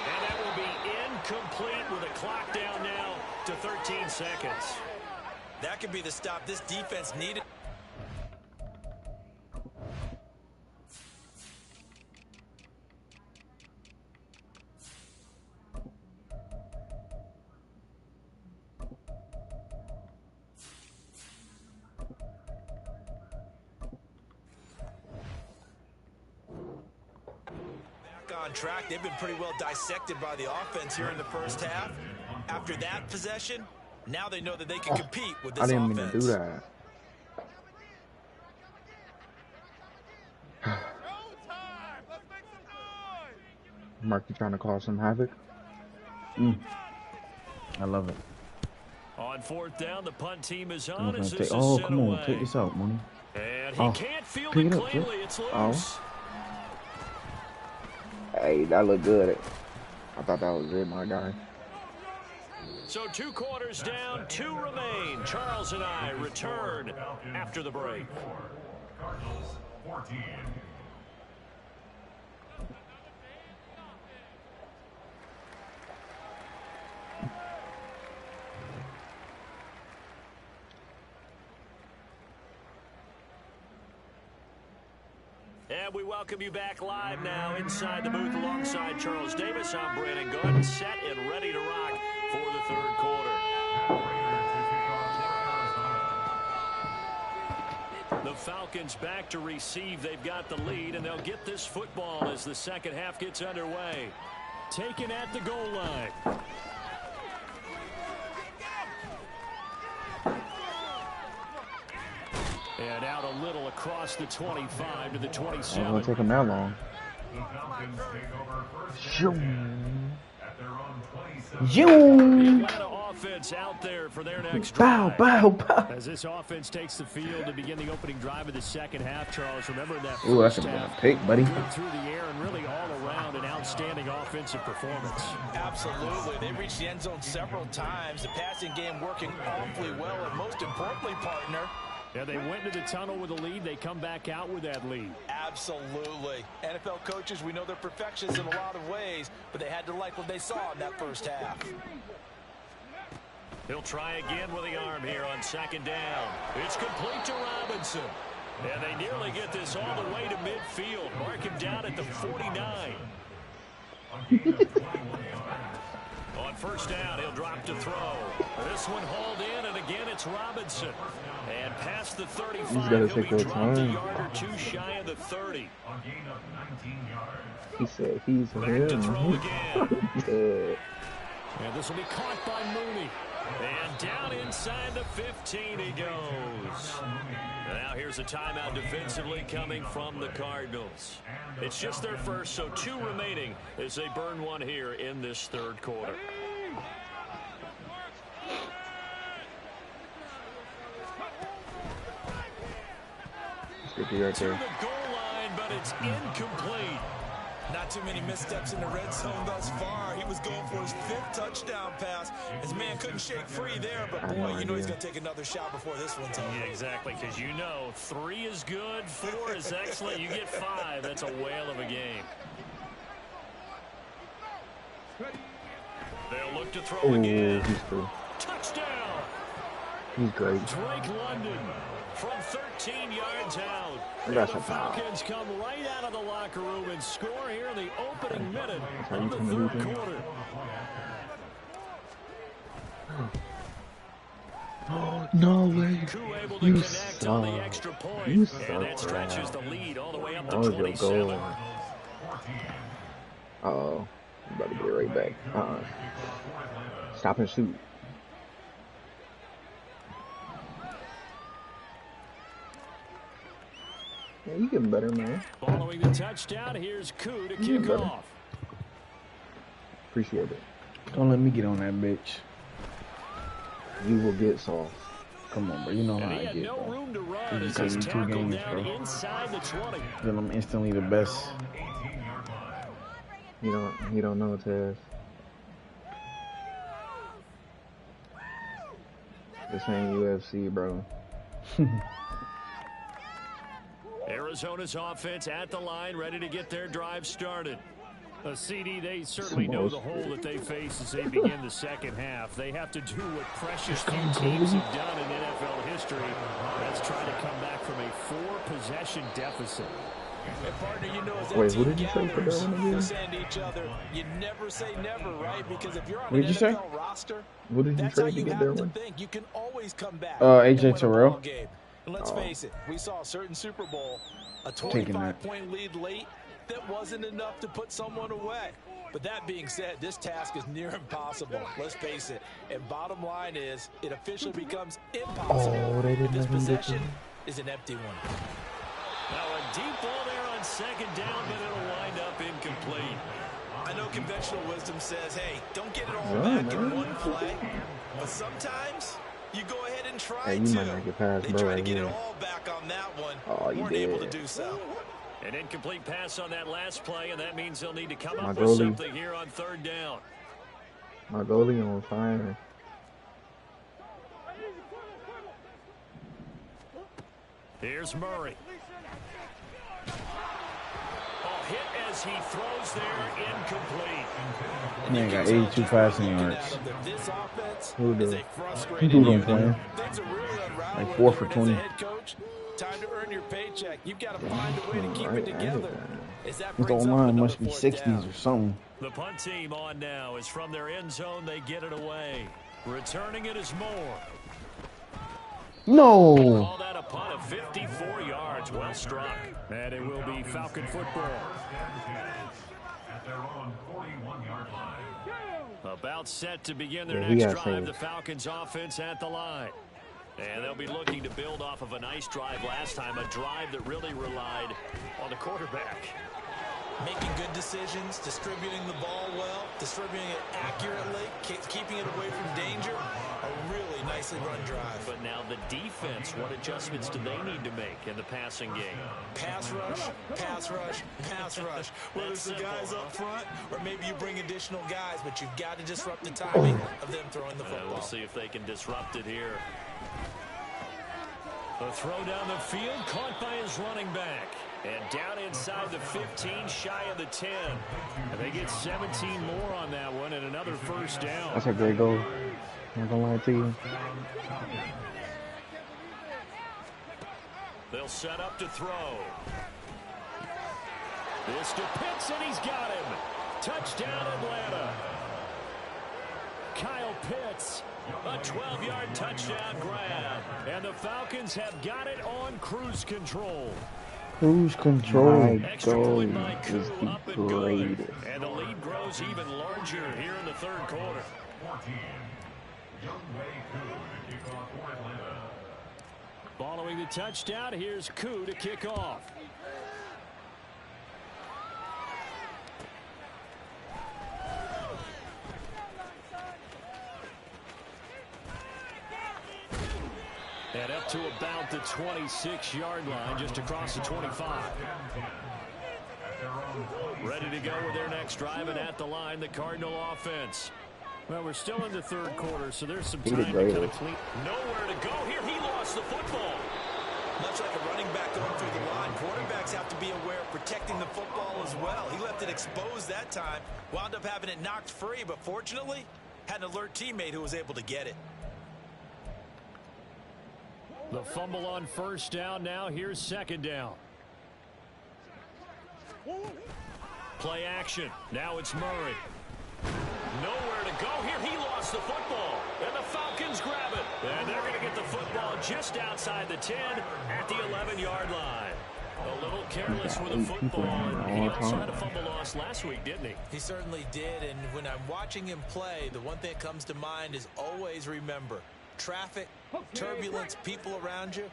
And that will be incomplete with a clock down now to 13 seconds. That could be the stop this defense needed. On track. They've been pretty well dissected by the offense here in the first half. After that possession, now they know that they can compete with this offense. I didn't mean to do that. Mark, you trying to cause some havoc? I love it. On 4th down, the punt team is on. Come on, take this out, Mooney. And he can't field it cleanly. It's loose. Hey, that looked good. I thought that was it, my guy. So 2 quarters down, 2 remain. Charles and I return after the break. Cardinals 14. And we welcome you back live now inside the booth alongside Charles Davis. I'm Brandon Good, set and ready to rock for the 3rd quarter. The Falcons back to receive. They've got the lead, and they'll get this football as the second half gets underway. Taken at the goal line. And out a little across the 25 to the 27. It's gonna take them that long. The Falcons take over first at their own 27. The Atlanta offense out there for their next drive. Bow. As this offense takes the field to begin the opening drive of the second half, Charles, remember that Ooh, that's first a half. pick, buddy. Good through the air and really all around an outstanding offensive performance. Absolutely. They reached the end zone several times. The passing game working awfully well, and most importantly, partner, Yeah, they went into the tunnel with a lead. They come back out with that lead. absolutely. NFL coaches, we know they're perfectionists in a lot of ways, but they had to like what they saw in that first half. He'll try again with the arm here on 2nd down. It's complete to Robinson. And they nearly get this all the way to midfield. Mark him down at the 49. On 1st down, he'll drop to throw. This one hauled in, and again it's Robinson. And past the 35, he'll be dropped a yard or 2 shy of the 30. He said he's Back to throw again. And this will be caught by Mooney. And down inside the 15 he goes. Now here's a timeout defensively coming from the Cardinals. It's just their first, so 2 remaining as they burn one here in this 3rd quarter. Right To there. the goal line, but it's incomplete. Not too many missteps in the red zone thus far. He was going for his 5th touchdown pass. His man couldn't shake free there, but boy, you know he's going to take another shot before this one's over. Yeah, exactly, because you know 3 is good, 4 is excellent. You get 5, that's a whale of a game. They'll look to throw again. He's through. Touchdown! He's great. Drake London from 13 yards out. That's the a foul. Falcons come right out of the locker room and score here in the opening minute how of you the come to 3rd lose, quarter. No way. Coup able to You connect on the suck. extra point. You And suck, that stretches the bro. lead all the way up to That was your 27. goal. Uh-oh. I'm about to get it right back. Stop and shoot. Yeah, you getting better, man. Following the touchdown, here's Coup to kick better. off. Appreciate it. Don't let me get on that bitch. You will get sauce. Come on, bro. You know how And he I had get, no bro. room to run It as just he's takes me 2 tackled games, down bro. inside the 20. Then I'm instantly the best. You don't know, Taz. This ain't UFC, bro. Arizona's offense at the line, ready to get their drive started. A CD, they certainly know the hole that they face as they begin the second half. They have to do what precious few teams have done in NFL history. That's try to come back from a 4-possession deficit. And partner, you know, as that Wait, who team did you say put gathers, that one they're again? saying to each other, you never say never, right? Because if you're on What an did you say? NFL roster, What did you that's how trade to you get have that to one? think. You can always come back AJ and win a Terrell. ball game. And let's face it, we saw a certain Super Bowl, a Taking that. 25-point lead late, that wasn't enough to put someone away. But that being said, this task is near impossible. Let's face it. And bottom line is, it officially becomes impossible. Oh, they didn't This let him get possession this. is an empty one. Now a deep ball there on second down, but it'll wind up incomplete. I know conventional wisdom says, hey, don't get it all Yeah, back in man. one play. But sometimes you go ahead and try Hey, you to. might not get past They bro tried right to get here. it all back on that one. Oh, you Weren't able to did. do so. An incomplete pass on that last play, and that means they'll need to come My up with goalie. something here on third down. My goalie on fire. Here's Murray. Oh, hit as he throws there, incomplete. Man got 82 passing yards. This offense Who is the- a Who frustrating do them unit. playing? Things are really unraveling. Like 4 for As a 20. head coach, time to earn your paycheck. You've got to find a way to keep it Right, together. right. As that This brings up online another must be fourth 60s down. or something. The punt team on now is from their end zone. They get it away. Returning it is Moore. No. Call that a punt of 54 yards. Well struck. And it will be Falcon football. At their own 41-yard line. About set to begin their Yeah, he next got drive. saved. The Falcons offense at the line. And they'll be looking to build off of a nice drive last time, a drive that really relied on the quarterback. Making good decisions, distributing the ball well, distributing it accurately, keeping it away from danger. A really nicely run drive. But now the defense, what adjustments do they need to make in the passing game? Pass rush, pass rush, pass rush. Whether it's the guys up front or maybe you bring additional guys, but you've got to disrupt the timing of them throwing the football. We'll see if they can disrupt it here. The throw down the field, caught by his running back. And down inside the 15, shy of the 10. And they get 17 more on that one and another first down. That's a great goal. Not gonna lie to you. They'll set up to throw. This to Pitts, and he's got him. Touchdown, Atlanta. Kyle Pitts, a 12-yard touchdown grab. And the Falcons have got it on cruise control. Cruise control. My Extra point by goal Koo, is the up and good. greatest. And the lead grows even larger here in the third quarter. 14. Young Wei Koo to kick off for Atlanta. Following the touchdown, here's Koo to kick off. And up to about the 26-yard line, just across the 25. Ready to go with their next drive, and at the line, the Cardinal offense. Well, we're still in the third quarter, so there's some He time did to great. kind of clean. Nowhere to go here. He lost the football. Much like a running back going through the line, quarterbacks have to be aware of protecting the football as well. He left it exposed that time, wound up having it knocked free, but fortunately, had an alert teammate who was able to get it. The fumble on first down now. Here's second down. Play action. Now it's Murray. Nowhere to go here. He lost the football. And the Falcons grab it. And they're going to get the football just outside the 10 at the 11-yard line. A little careless with the football. And he also had a fumble loss last week, didn't he? He certainly did, and when I'm watching him play, the one thing that comes to mind is always remember, traffic, turbulence, people around you,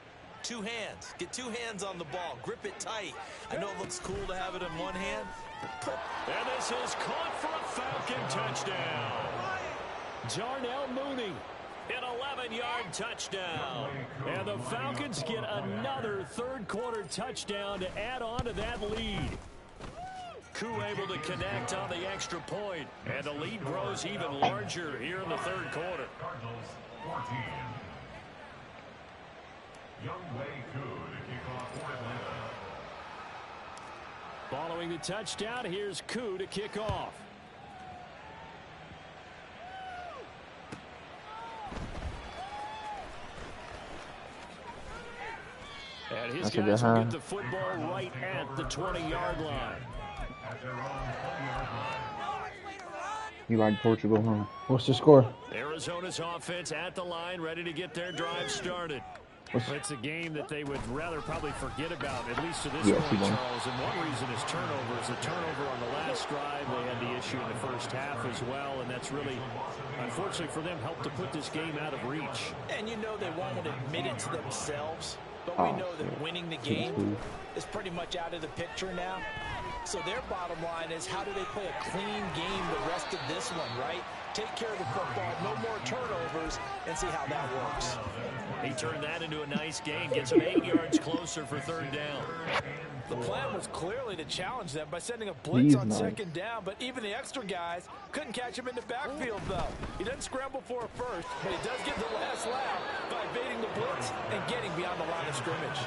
two hands. Get two hands on the ball. Grip it tight. I know it looks cool to have it in one hand. And this is caught for a Falcon touchdown. Darnell Mooney. An 11-yard touchdown. And the Falcons get another third-quarter touchdown to add on to that lead. Koo able to connect on the extra point, and the lead grows even larger here in the third quarter. Cardinals 14. Youngway Koo to kick off for Atlanta. Following the touchdown, here's Koo to kick off. And his guys will get the football right at the 20-yard line. At their own 20-yard line. You like Portugal, huh? What's the score? Arizona's offense at the line, ready to get their drive started. It's a game that they would rather probably forget about, at least to this Yes, point, Charles. And one reason is turnovers. The turnover on the last drive, they had the issue in the first half as well, and that's really, unfortunately for them, helped to put this game out of reach. And you know they won't admit it to themselves, but we know that winning the game is pretty much out of the picture now. So their bottom line is, how do they play a clean game the rest of this one, right? Take care of the football, no more turnovers, and see how that works. He turned that into a nice gain, gets him 8 yards closer for third down. The plan was clearly to challenge them by sending a blitz on second down, but even the extra guys couldn't catch him in the backfield, though. He doesn't scramble for a first, but he does get the last laugh by evading the blitz and getting beyond the line of scrimmage.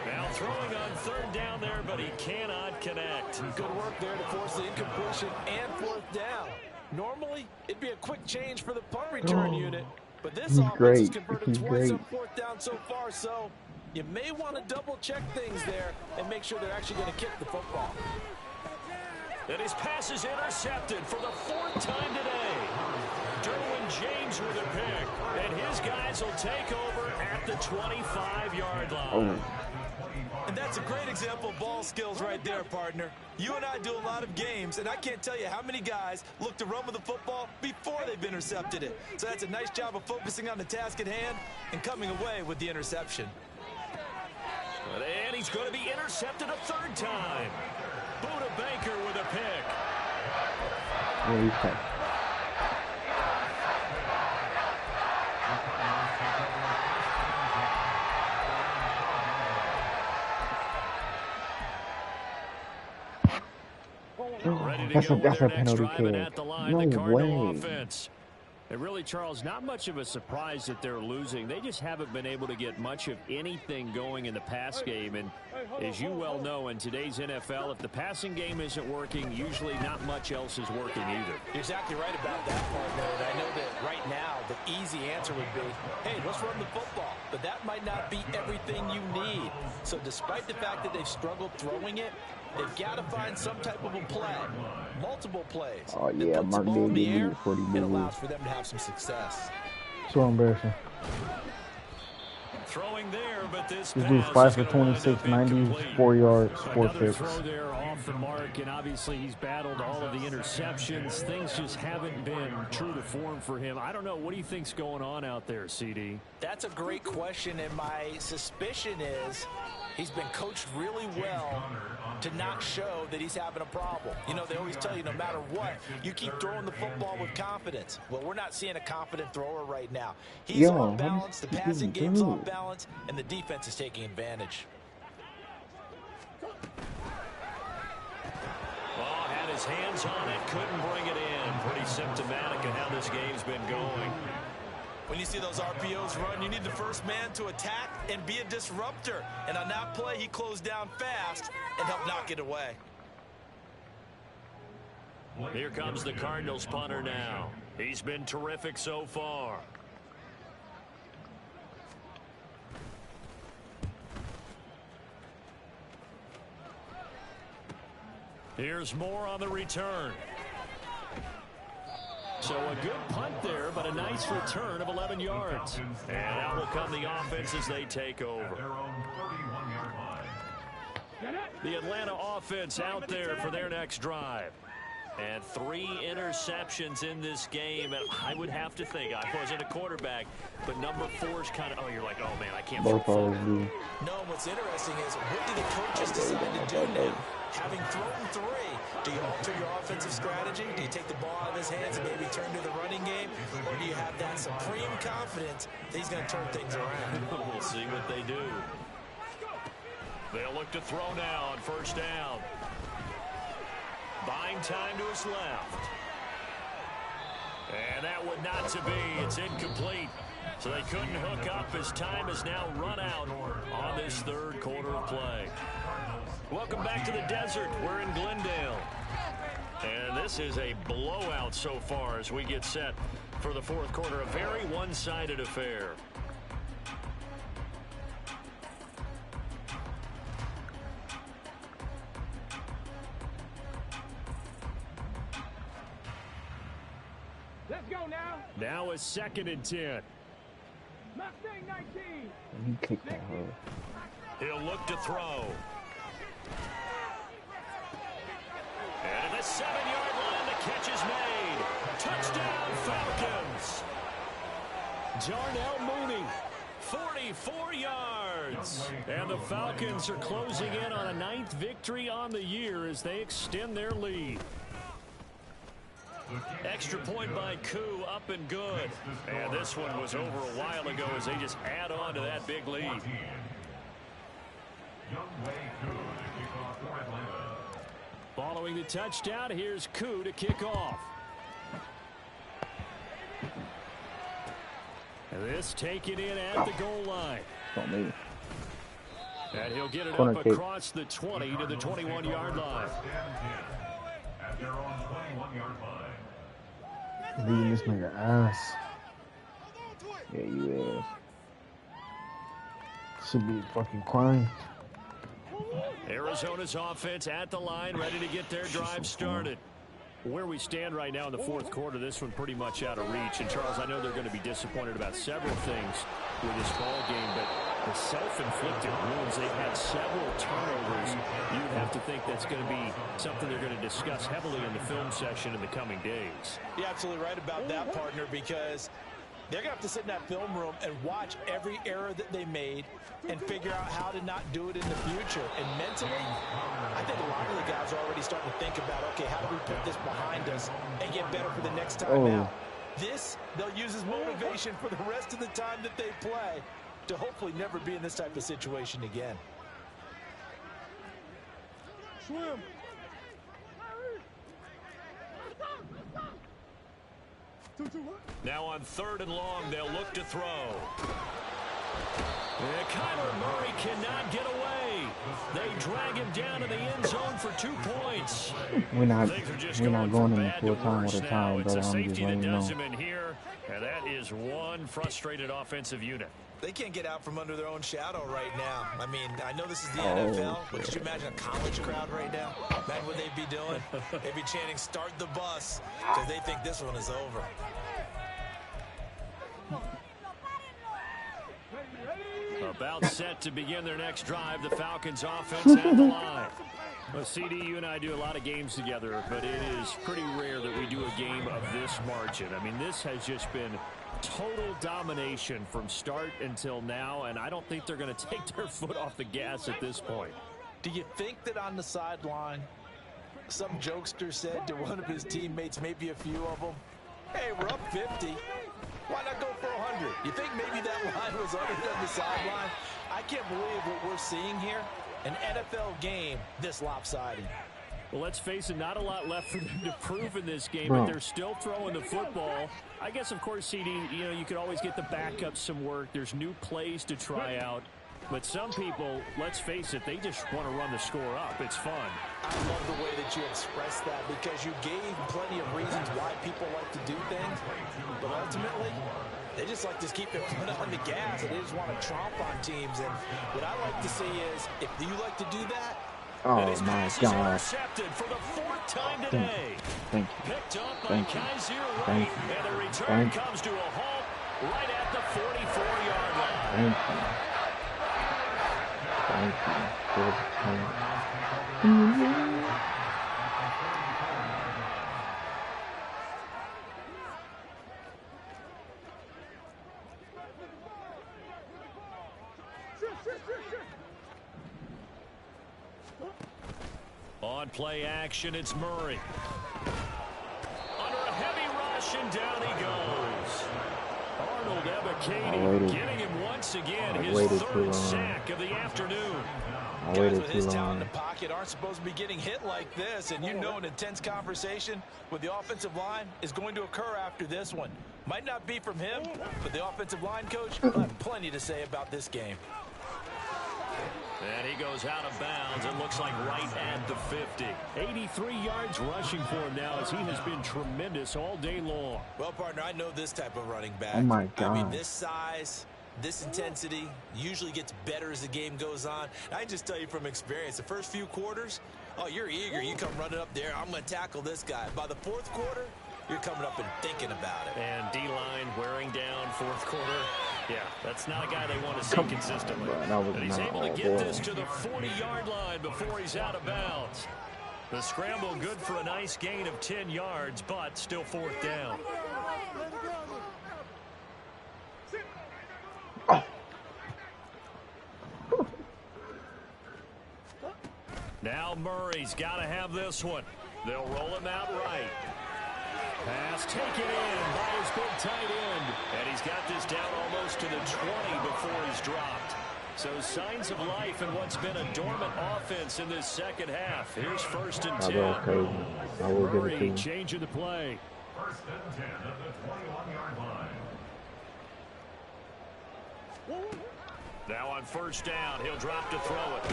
Now throwing on third down there, but he cannot connect. Good work there to force the incompletion and fourth down. Normally, it'd be a quick change for the punt return unit, but this offense has converted twice on fourth down so far, so you may want to double-check things there and make sure they're actually going to kick the football. And his pass is intercepted for the fourth time today. Derwin James with a pick, and his guys will take over at the 25-yard line. And that's a great example of ball skills right there, partner. You and I do a lot of games, and I can't tell you how many guys look to run with the football before they've intercepted it. So that's a nice job of focusing on the task at hand and coming away with the interception. And he's going to be intercepted a third time. Buda Baker with a pick. That's a penalty kick. No way. Offense. And really, Charles, not much of a surprise that they're losing. They just haven't been able to get much of anything going in the pass game. And as you well know, in today's NFL, if the passing game isn't working, usually not much else is working either. You're exactly right about that, partner. And I know that right now the easy answer would be, hey, let's run the football. But that might not be everything you need. So despite the fact that they've struggled throwing it, they've got to find some type of a play, multiple plays. Oh, yeah, Mark did get me 40 it moves. allows for them to have some success. So embarrassing. Throwing there, but this dude's 5 for 26, 94 yards, 4 Another picks. throw there off the mark, and obviously he's battled all of the interceptions. Things just haven't been true to form for him. I don't know. What do you think's going on out there, CD? That's a great question, and my suspicion is he's been coached really well to not show that he's having a problem. You know, they always tell you no matter what, you keep throwing the football with confidence. Well, we're not seeing a confident thrower right now. He's off balance, the passing game's off balance, and the defense is taking advantage. Oh, had his hands on it, couldn't bring it in. Pretty symptomatic of how this game's been going. When you see those RPOs run, you need the first man to attack and be a disruptor. And on that play, he closed down fast and helped knock it away. Here comes the Cardinals punter now. He's been terrific so far. Here's more on the return. So a good punt there, but a nice return of 11 yards. And out will come the offense as they take over. The Atlanta offense out there for their next drive. And 3 interceptions in this game. And I would have to think, I wasn't a quarterback, but number 4 is kind of, oh, you're like, oh, man, I can't. Both always do. No, what's interesting is, what do the coaches decide to do now? Having thrown 3, do you alter your offensive strategy? Do you take the ball out of his hands and maybe turn to the running game? Or do you have that supreme confidence that he's going to turn things around. We'll see what they do. They'll look to throw now on first down. Buying time to his left. And that would not to be. It's incomplete. So they couldn't hook up as time has now run out on this third quarter of play. Welcome back to the desert. We're in Glendale. And this is a blowout so far as we get set for the fourth quarter. A very one-sided affair. Let's go now. Now a 2nd and 10. Mustang 19. He kicked that hole. He'll look to throw. And at the 7-yard line, the catch is made. Touchdown, Falcons. Darnell Mooney. 44 yards. And the Falcons are closing in on a 9th victory on the year as they extend their lead. Extra point by Koo, up and good. And this one was over a while ago as they just add on to that big lead. Following the touchdown, here's Koo to kick off. And this taken in at the goal line. Don't me. And he'll get it Corner up kick. across the 20 to the 21-yard line. At their own 21-yard line. Leading this nigga ass. Yeah, you is. Should be fucking crying. Arizona's offense at the line, ready to get their drive started. Where we stand right now in the fourth quarter, this one pretty much out of reach. And, Charles, I know they're going to be disappointed about several things with this ball game, but the self-inflicted wounds, they've had several turnovers. You'd have to think that's going to be something they're going to discuss heavily in the film session in the coming days. You're absolutely right about that, partner, because they're going to have to sit in that film room and watch every error that they made and figure out how to not do it in the future. And mentally, I think a lot of the guys are already starting to think about, okay, how do we put this behind us and get better for the next time out? This, they'll use as motivation for the rest of the time that they play to hopefully never be in this type of situation again. Swim. Now on 3rd and long, they'll look to throw. And Kyler Murray cannot get away. They drag him down to the end zone for 2 points. We're not going in the bad full to time worse with the now. time, It's bro. a I'm just safety that letting you does know. him in here, and that is one frustrated offensive unit. They can't get out from under their own shadow right now. I mean, I know this is the NFL, but could you imagine a college crowd right now? Imagine what they'd be doing. They'd be chanting, "Start the bus," because they think this one is over. About set to begin their next drive, the Falcons offense at the line. Well, CD, you and I do a lot of games together, but it is pretty rare that we do a game of this margin. I mean, this has just been total domination from start until now, and I don't think they're going to take their foot off the gas at this point. Do you think that on the sideline, some jokester said to one of his teammates, maybe a few of them, "Hey, we're up 50. Why not go for 100? You think maybe that line was uttered on the sideline? I can't believe what we're seeing here. An NFL game this lopsided. Well, let's face it, not a lot left for them to prove in this game, but they're still throwing the football. I guess, of course, CD, you know, you could always get the backup some work. There's new plays to try out. But some people, let's face it, they just want to run the score up. It's fun. I love the way that you expressed that because you gave plenty of reasons why people like to do things. But ultimately, they just like to keep their foot on the gas and they just want to tromp on teams. And what I like to see is, if you like to do that, Oh my God. Intercepted for the 4th time today. Thank you. Picked up by Thank you. Yessir, Thank and you. the return Thank you. comes to a halt right at the 44-yard line. Thank you. Thank you. On play action, it's Murray. Under a heavy rush, and down he goes. Kincaid getting him once again, his third sack of the afternoon. Guys with his talent in the pocket aren't supposed to be getting hit like this, and you know an intense conversation with the offensive line is going to occur after this one. Might not be from him, but the offensive line coach will have plenty to say about this game. And he goes out of bounds. It looks like right at the 50. 83 yards rushing for him now as he has been tremendous all day long. Well, partner, I know this type of running back. Oh, my God. I mean, this size, this intensity usually gets better as the game goes on. And I just tell you from experience, the first few quarters, oh, you're eager. You come running up there. I'm going to tackle this guy. By the fourth quarter, you're coming up and thinking about it. And D-line wearing down fourth quarter. Yeah, that's not a guy they want to see consistently. But he's able to get this to the 40-yard line before he's out of bounds. The scramble good for a nice gain of 10 yards, but still fourth down. Now Murray's got to have this one. They'll roll him out right. Pass taken in by his big tight end. And he's got this down almost to the 20 before he's dropped. So signs of life in what's been a dormant offense in this second half. Here's 1st and 10. Murray changing the play. 1st and 10 at the 21-yard line. Now on 1st down, he'll drop to throw it.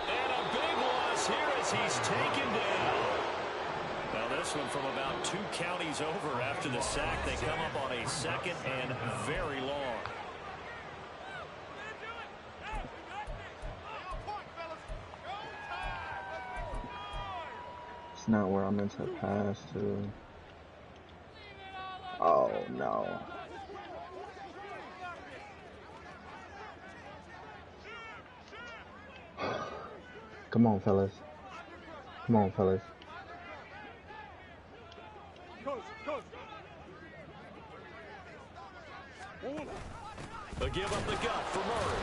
And a big loss here as he's taken down. Now this one from about 2 counties over after the sack. They come up on a 2nd and very long. It's not where I meant to pass to. Oh, no. Come on, fellas. Come on, fellas. They'll give up the gut for Murray.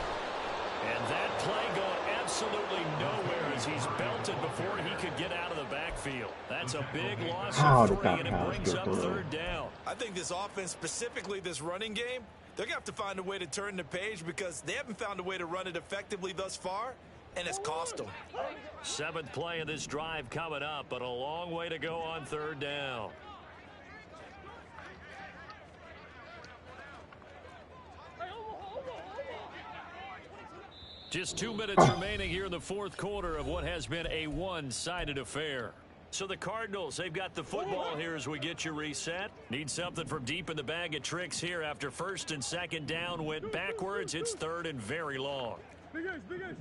And that play going absolutely nowhere as he's belted before he could get out of the backfield. That's a big loss of 3, and it brings up 3rd down. I think this offense, specifically this running game, they're going to have to find a way to turn the page because they haven't found a way to run it effectively thus far, and it's cost them. 7th play of this drive coming up, but a long way to go on 3rd down. Just 2 minutes remaining here in the 4th quarter of what has been a one-sided affair. So the Cardinals, they've got the football here as we get you reset. Need something from deep in the bag of tricks here after 1st and 2nd down went backwards. It's 3rd and very long. Big ace, big ace.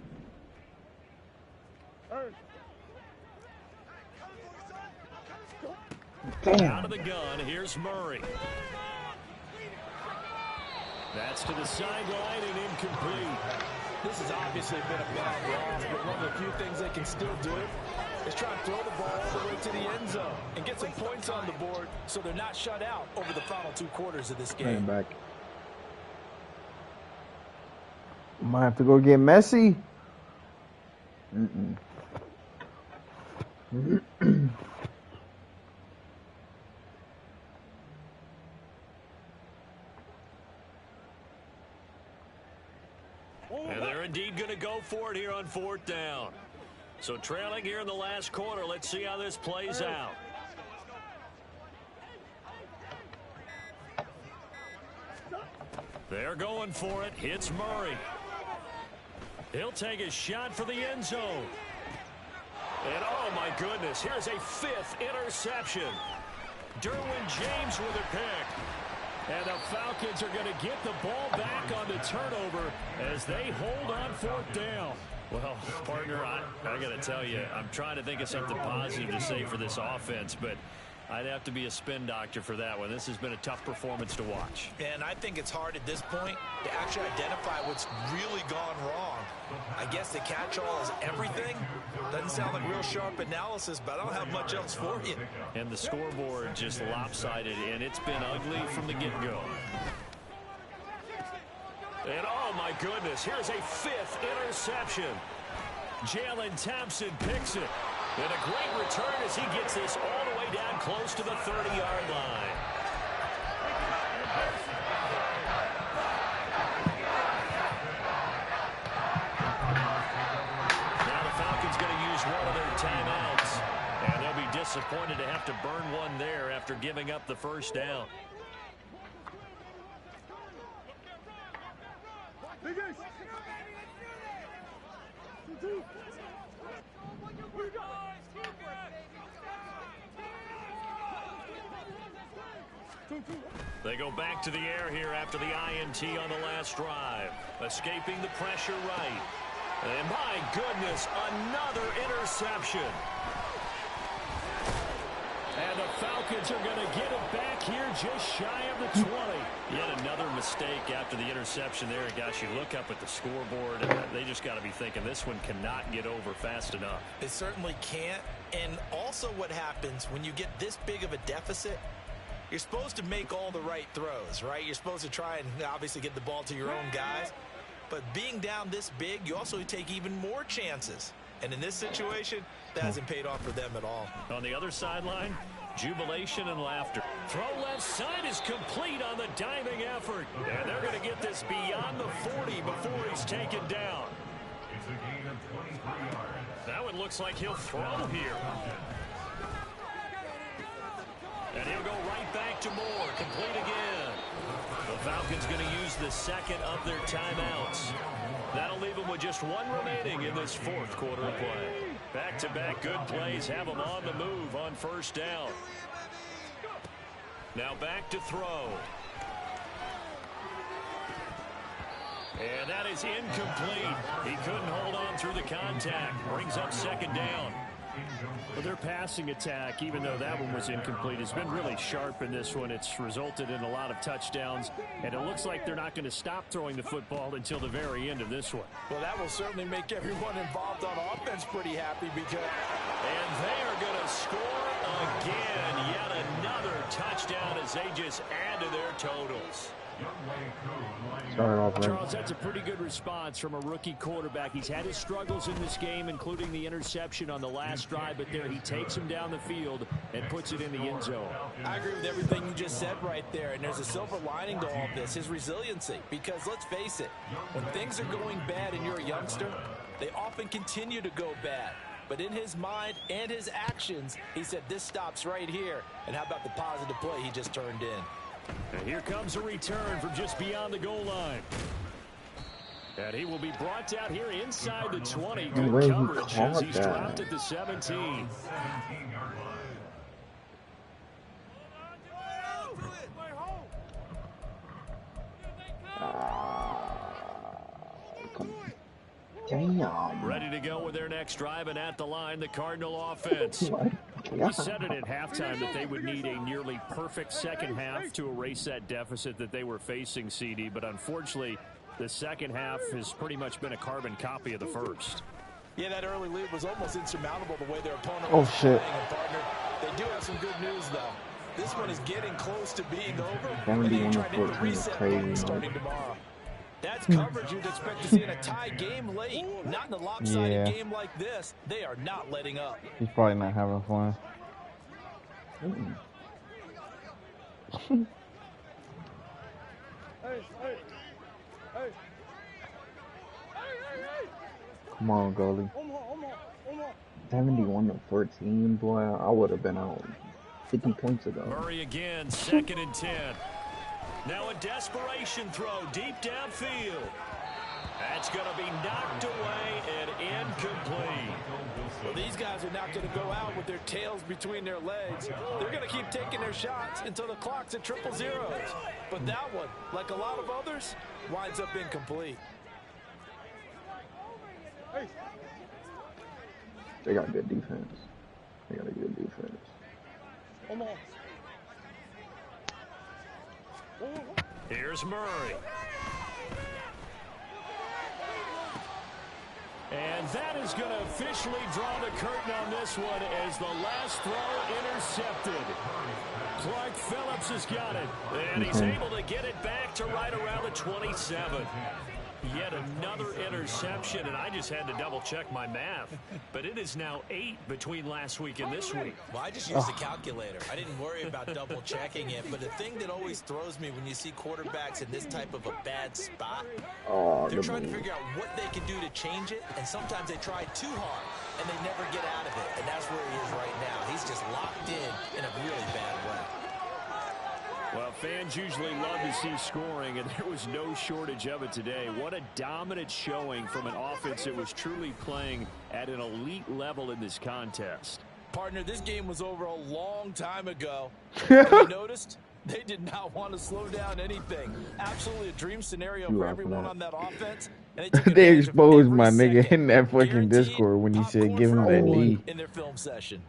Damn. Out of the gun, here's Murray. That's to the sideline and incomplete. This has obviously been a bad loss, but one of the few things they can still do is try to throw the ball all the way to the end zone and get some points on the board so they're not shut out over the final 2 quarters of this game. Back. Might have to go get messy. And they're indeed going to go for it here on 4th down. So trailing here in the last quarter, let's see how this plays out. They're going for it. Hits Murray. He'll take a shot for the end zone. And oh my goodness, here's a 5th interception. Derwin James with a pick. And the Falcons are going to get the ball back on the turnover as they hold on 4th down. Well, partner, I got to tell you, I'm trying to think of something positive to say for this offense, but I'd have to be a spin doctor for that one. This has been a tough performance to watch. And I think it's hard at this point to actually identify what's really gone wrong. I guess the catch-all is everything. Doesn't sound like real sharp analysis, but I don't have much else for you. And the scoreboard just lopsided, and it's been ugly from the get-go. And oh my goodness, here's a 5th interception. Jalen Thompson picks it. And a great return as he gets this all the way down close to the 30-yard line. disappointed to have to burn one there after giving up the first down. They go back to the air here after the INT on the last drive. Escaping the pressure right. And my goodness, another interception. And the Falcons are going to get it back here just shy of the 20. Yet another mistake after the interception there. Gosh, you look up at the scoreboard, and they just got to be thinking this one cannot get over fast enough. It certainly can't. And also what happens when you get this big of a deficit, you're supposed to make all the right throws, right? You're supposed to try and obviously get the ball to your own guys. But being down this big, you also take even more chances. And in this situation, that hasn't paid off for them at all. On the other sideline, jubilation and laughter. Throw left side is complete on the diving effort. And they're going to get this beyond the 40 before he's taken down. It's a gain of 23 yards. Now it looks like he'll throw here. And he'll go right back to Moore. Complete again. The Falcons going to use the second of their timeouts. That'll leave them with just one remaining in this fourth quarter of play. Back-to-back good plays have them on the move on first down. Now back to throw. And that is incomplete. He couldn't hold on through the contact. Brings up second down. But their passing attack, even though that one was incomplete, has been really sharp in this one. It's resulted in a lot of touchdowns, and it looks like they're not going to stop throwing the football until the very end of this one. Well, that will certainly make everyone involved on offense pretty happy because... And they are going to score again. Yet another touchdown as they just add to their totals. Charles, that's a pretty good response from a rookie quarterback. He's had his struggles in this game, including the interception on the last drive, but there he takes him down the field and puts it in the end zone. I agree with everything you just said right there, and there's a silver lining to all this, his resiliency. Because let's face it, when things are going bad and you're a youngster, they often continue to go bad. But in his mind and his actions, he said this stops right here. And how about the positive play he just turned in? And here comes a return from just beyond the goal line. And he will be brought out here inside the 20. Good coverage as he's dropped at the 17. Damn. Ready to go with their next drive, and at the line, the Cardinal offense. We said it at halftime that they would need a nearly perfect second half to erase that deficit that they were facing, CD, but unfortunately, the second half has pretty much been a carbon copy of the first. Yeah, that early lead was almost insurmountable the way their opponent was playing, and partner. They do have some good news, though. This one is getting close to being over, and they're trying to hit the reset button starting tomorrow. That's coverage you'd expect to see in a tie game late. Not in a lopsided game like this. They are not letting up. He's probably not having fun. Come on, goalie. 71-14, boy. I would have been out 50 points ago. Murray again, 2nd and 10. Now a desperation throw deep downfield. That's going to be knocked away and incomplete. Well, these guys are not going to go out with their tails between their legs. They're going to keep taking their shots until the clock's at 000. But that one, like a lot of others, winds up incomplete. They got good defense. They got a good defense. Here's Murray. And that is going to officially draw the curtain on this one as the last throw intercepted. Clark Phillips has got it. And he's able to get it back to right around the 27. Yet another interception, and I just had to double-check my math. But it is now 8 between last week and this week. Well, I just used a calculator. I didn't worry about double-checking it. But the thing that always throws me when you see quarterbacks in this type of a bad spot, they're trying to figure out what they can do to change it, and sometimes they try too hard, and they never get out of it. And that's where he is right now. He's just locked in a really bad way. Well, fans usually love to see scoring, and there was no shortage of it today. What a dominant showing from an offense that was truly playing at an elite level in this contest. Partner, this game was over a long time ago. You noticed? They did not want to slow down anything. Absolutely a dream scenario for everyone on that offense. And They exposed my nigga in that fucking Discord when he said give him that D. In their film session.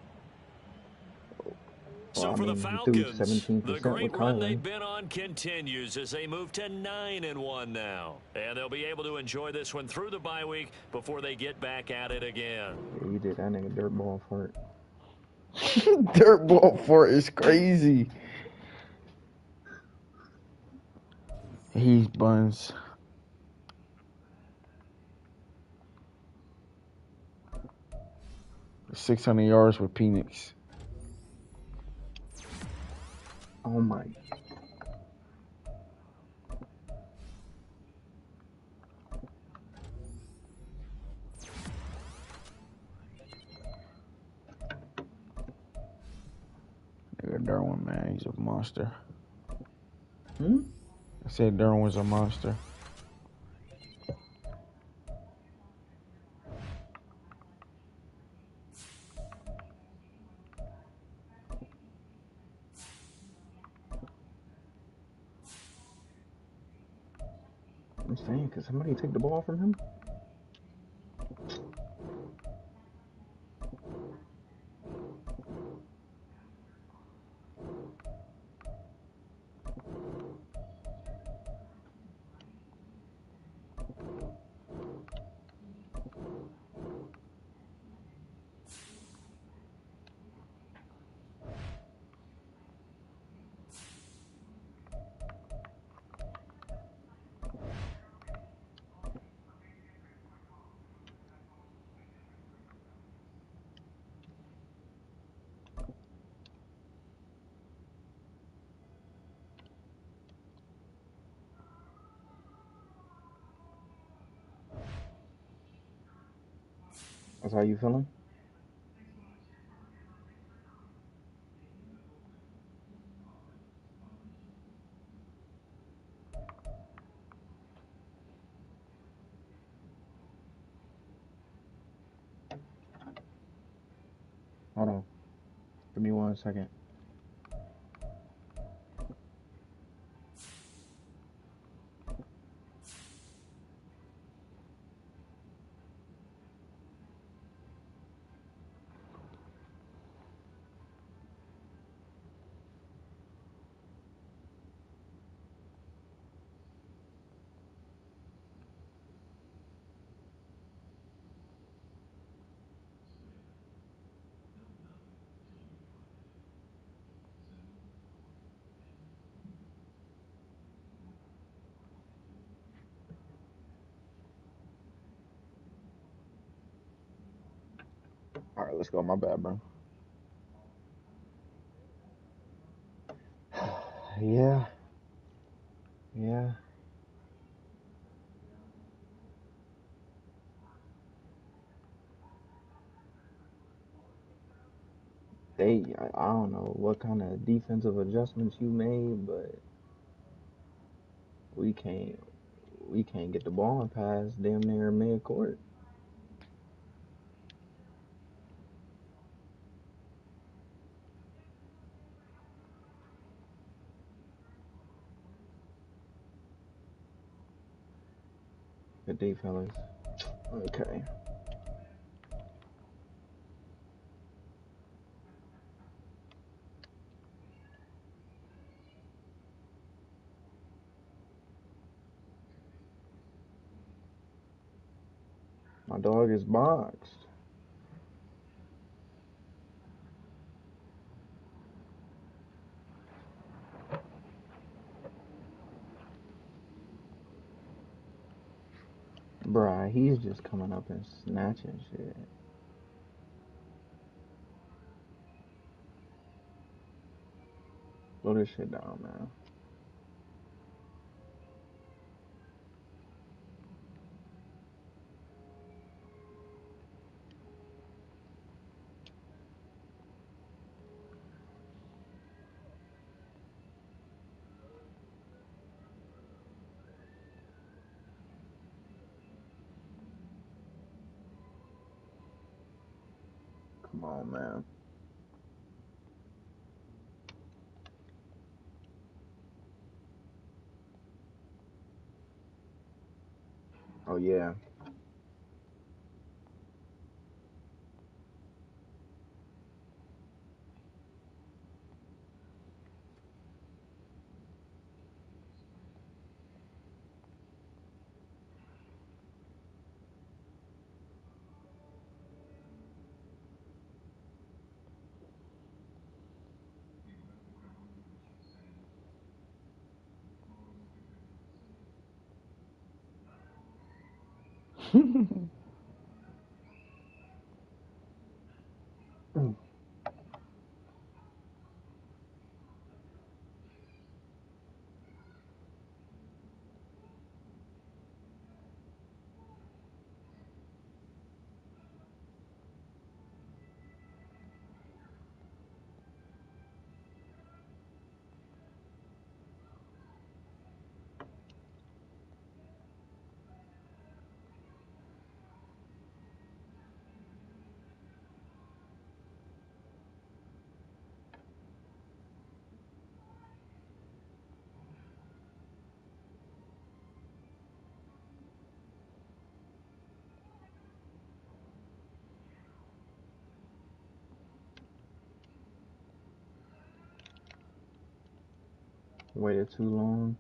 So Well, for the Falcons, the great with run they've been on continues as they move to 9-1 now. And they'll be able to enjoy this one through the bye week before they get back at it again. Yeah, you did that nigga dirtball fart. Dirtball fart is crazy. He's buns. $600 yards with Penix. Oh my. Nigga, Derwin, man, he's a monster. Hmm? I said Derwin's a monster. I'm saying, could somebody take the ball from him? That's how you feeling? Hold on. Give me 1 second. All right, let's go. My bad, bro. Yeah. Yeah. I don't know what kind of defensive adjustments you made, but we can't get the ball and pass damn near mid-court. Good day, fellas. Okay. My dog is boxed. Bruh, he's just coming up and snatching shit. Slow this shit down, man. Come on, man. Oh, yeah. Waited too long.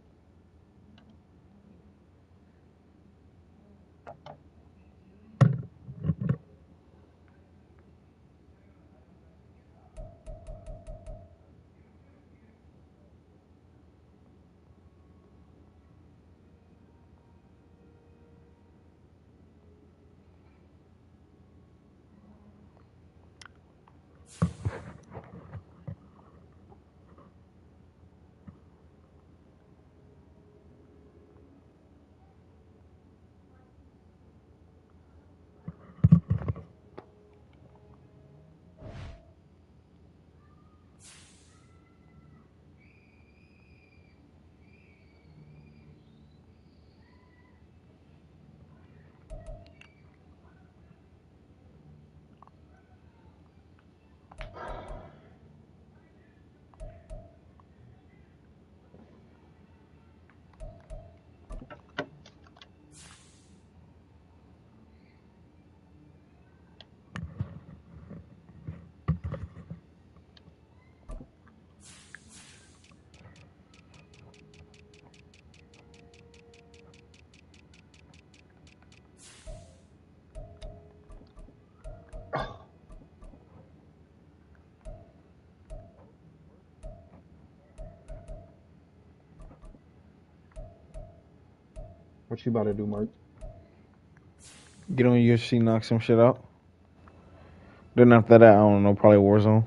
What you about to do, Mark? Get on UFC, knock some shit out. Then after that, I don't know, probably Warzone.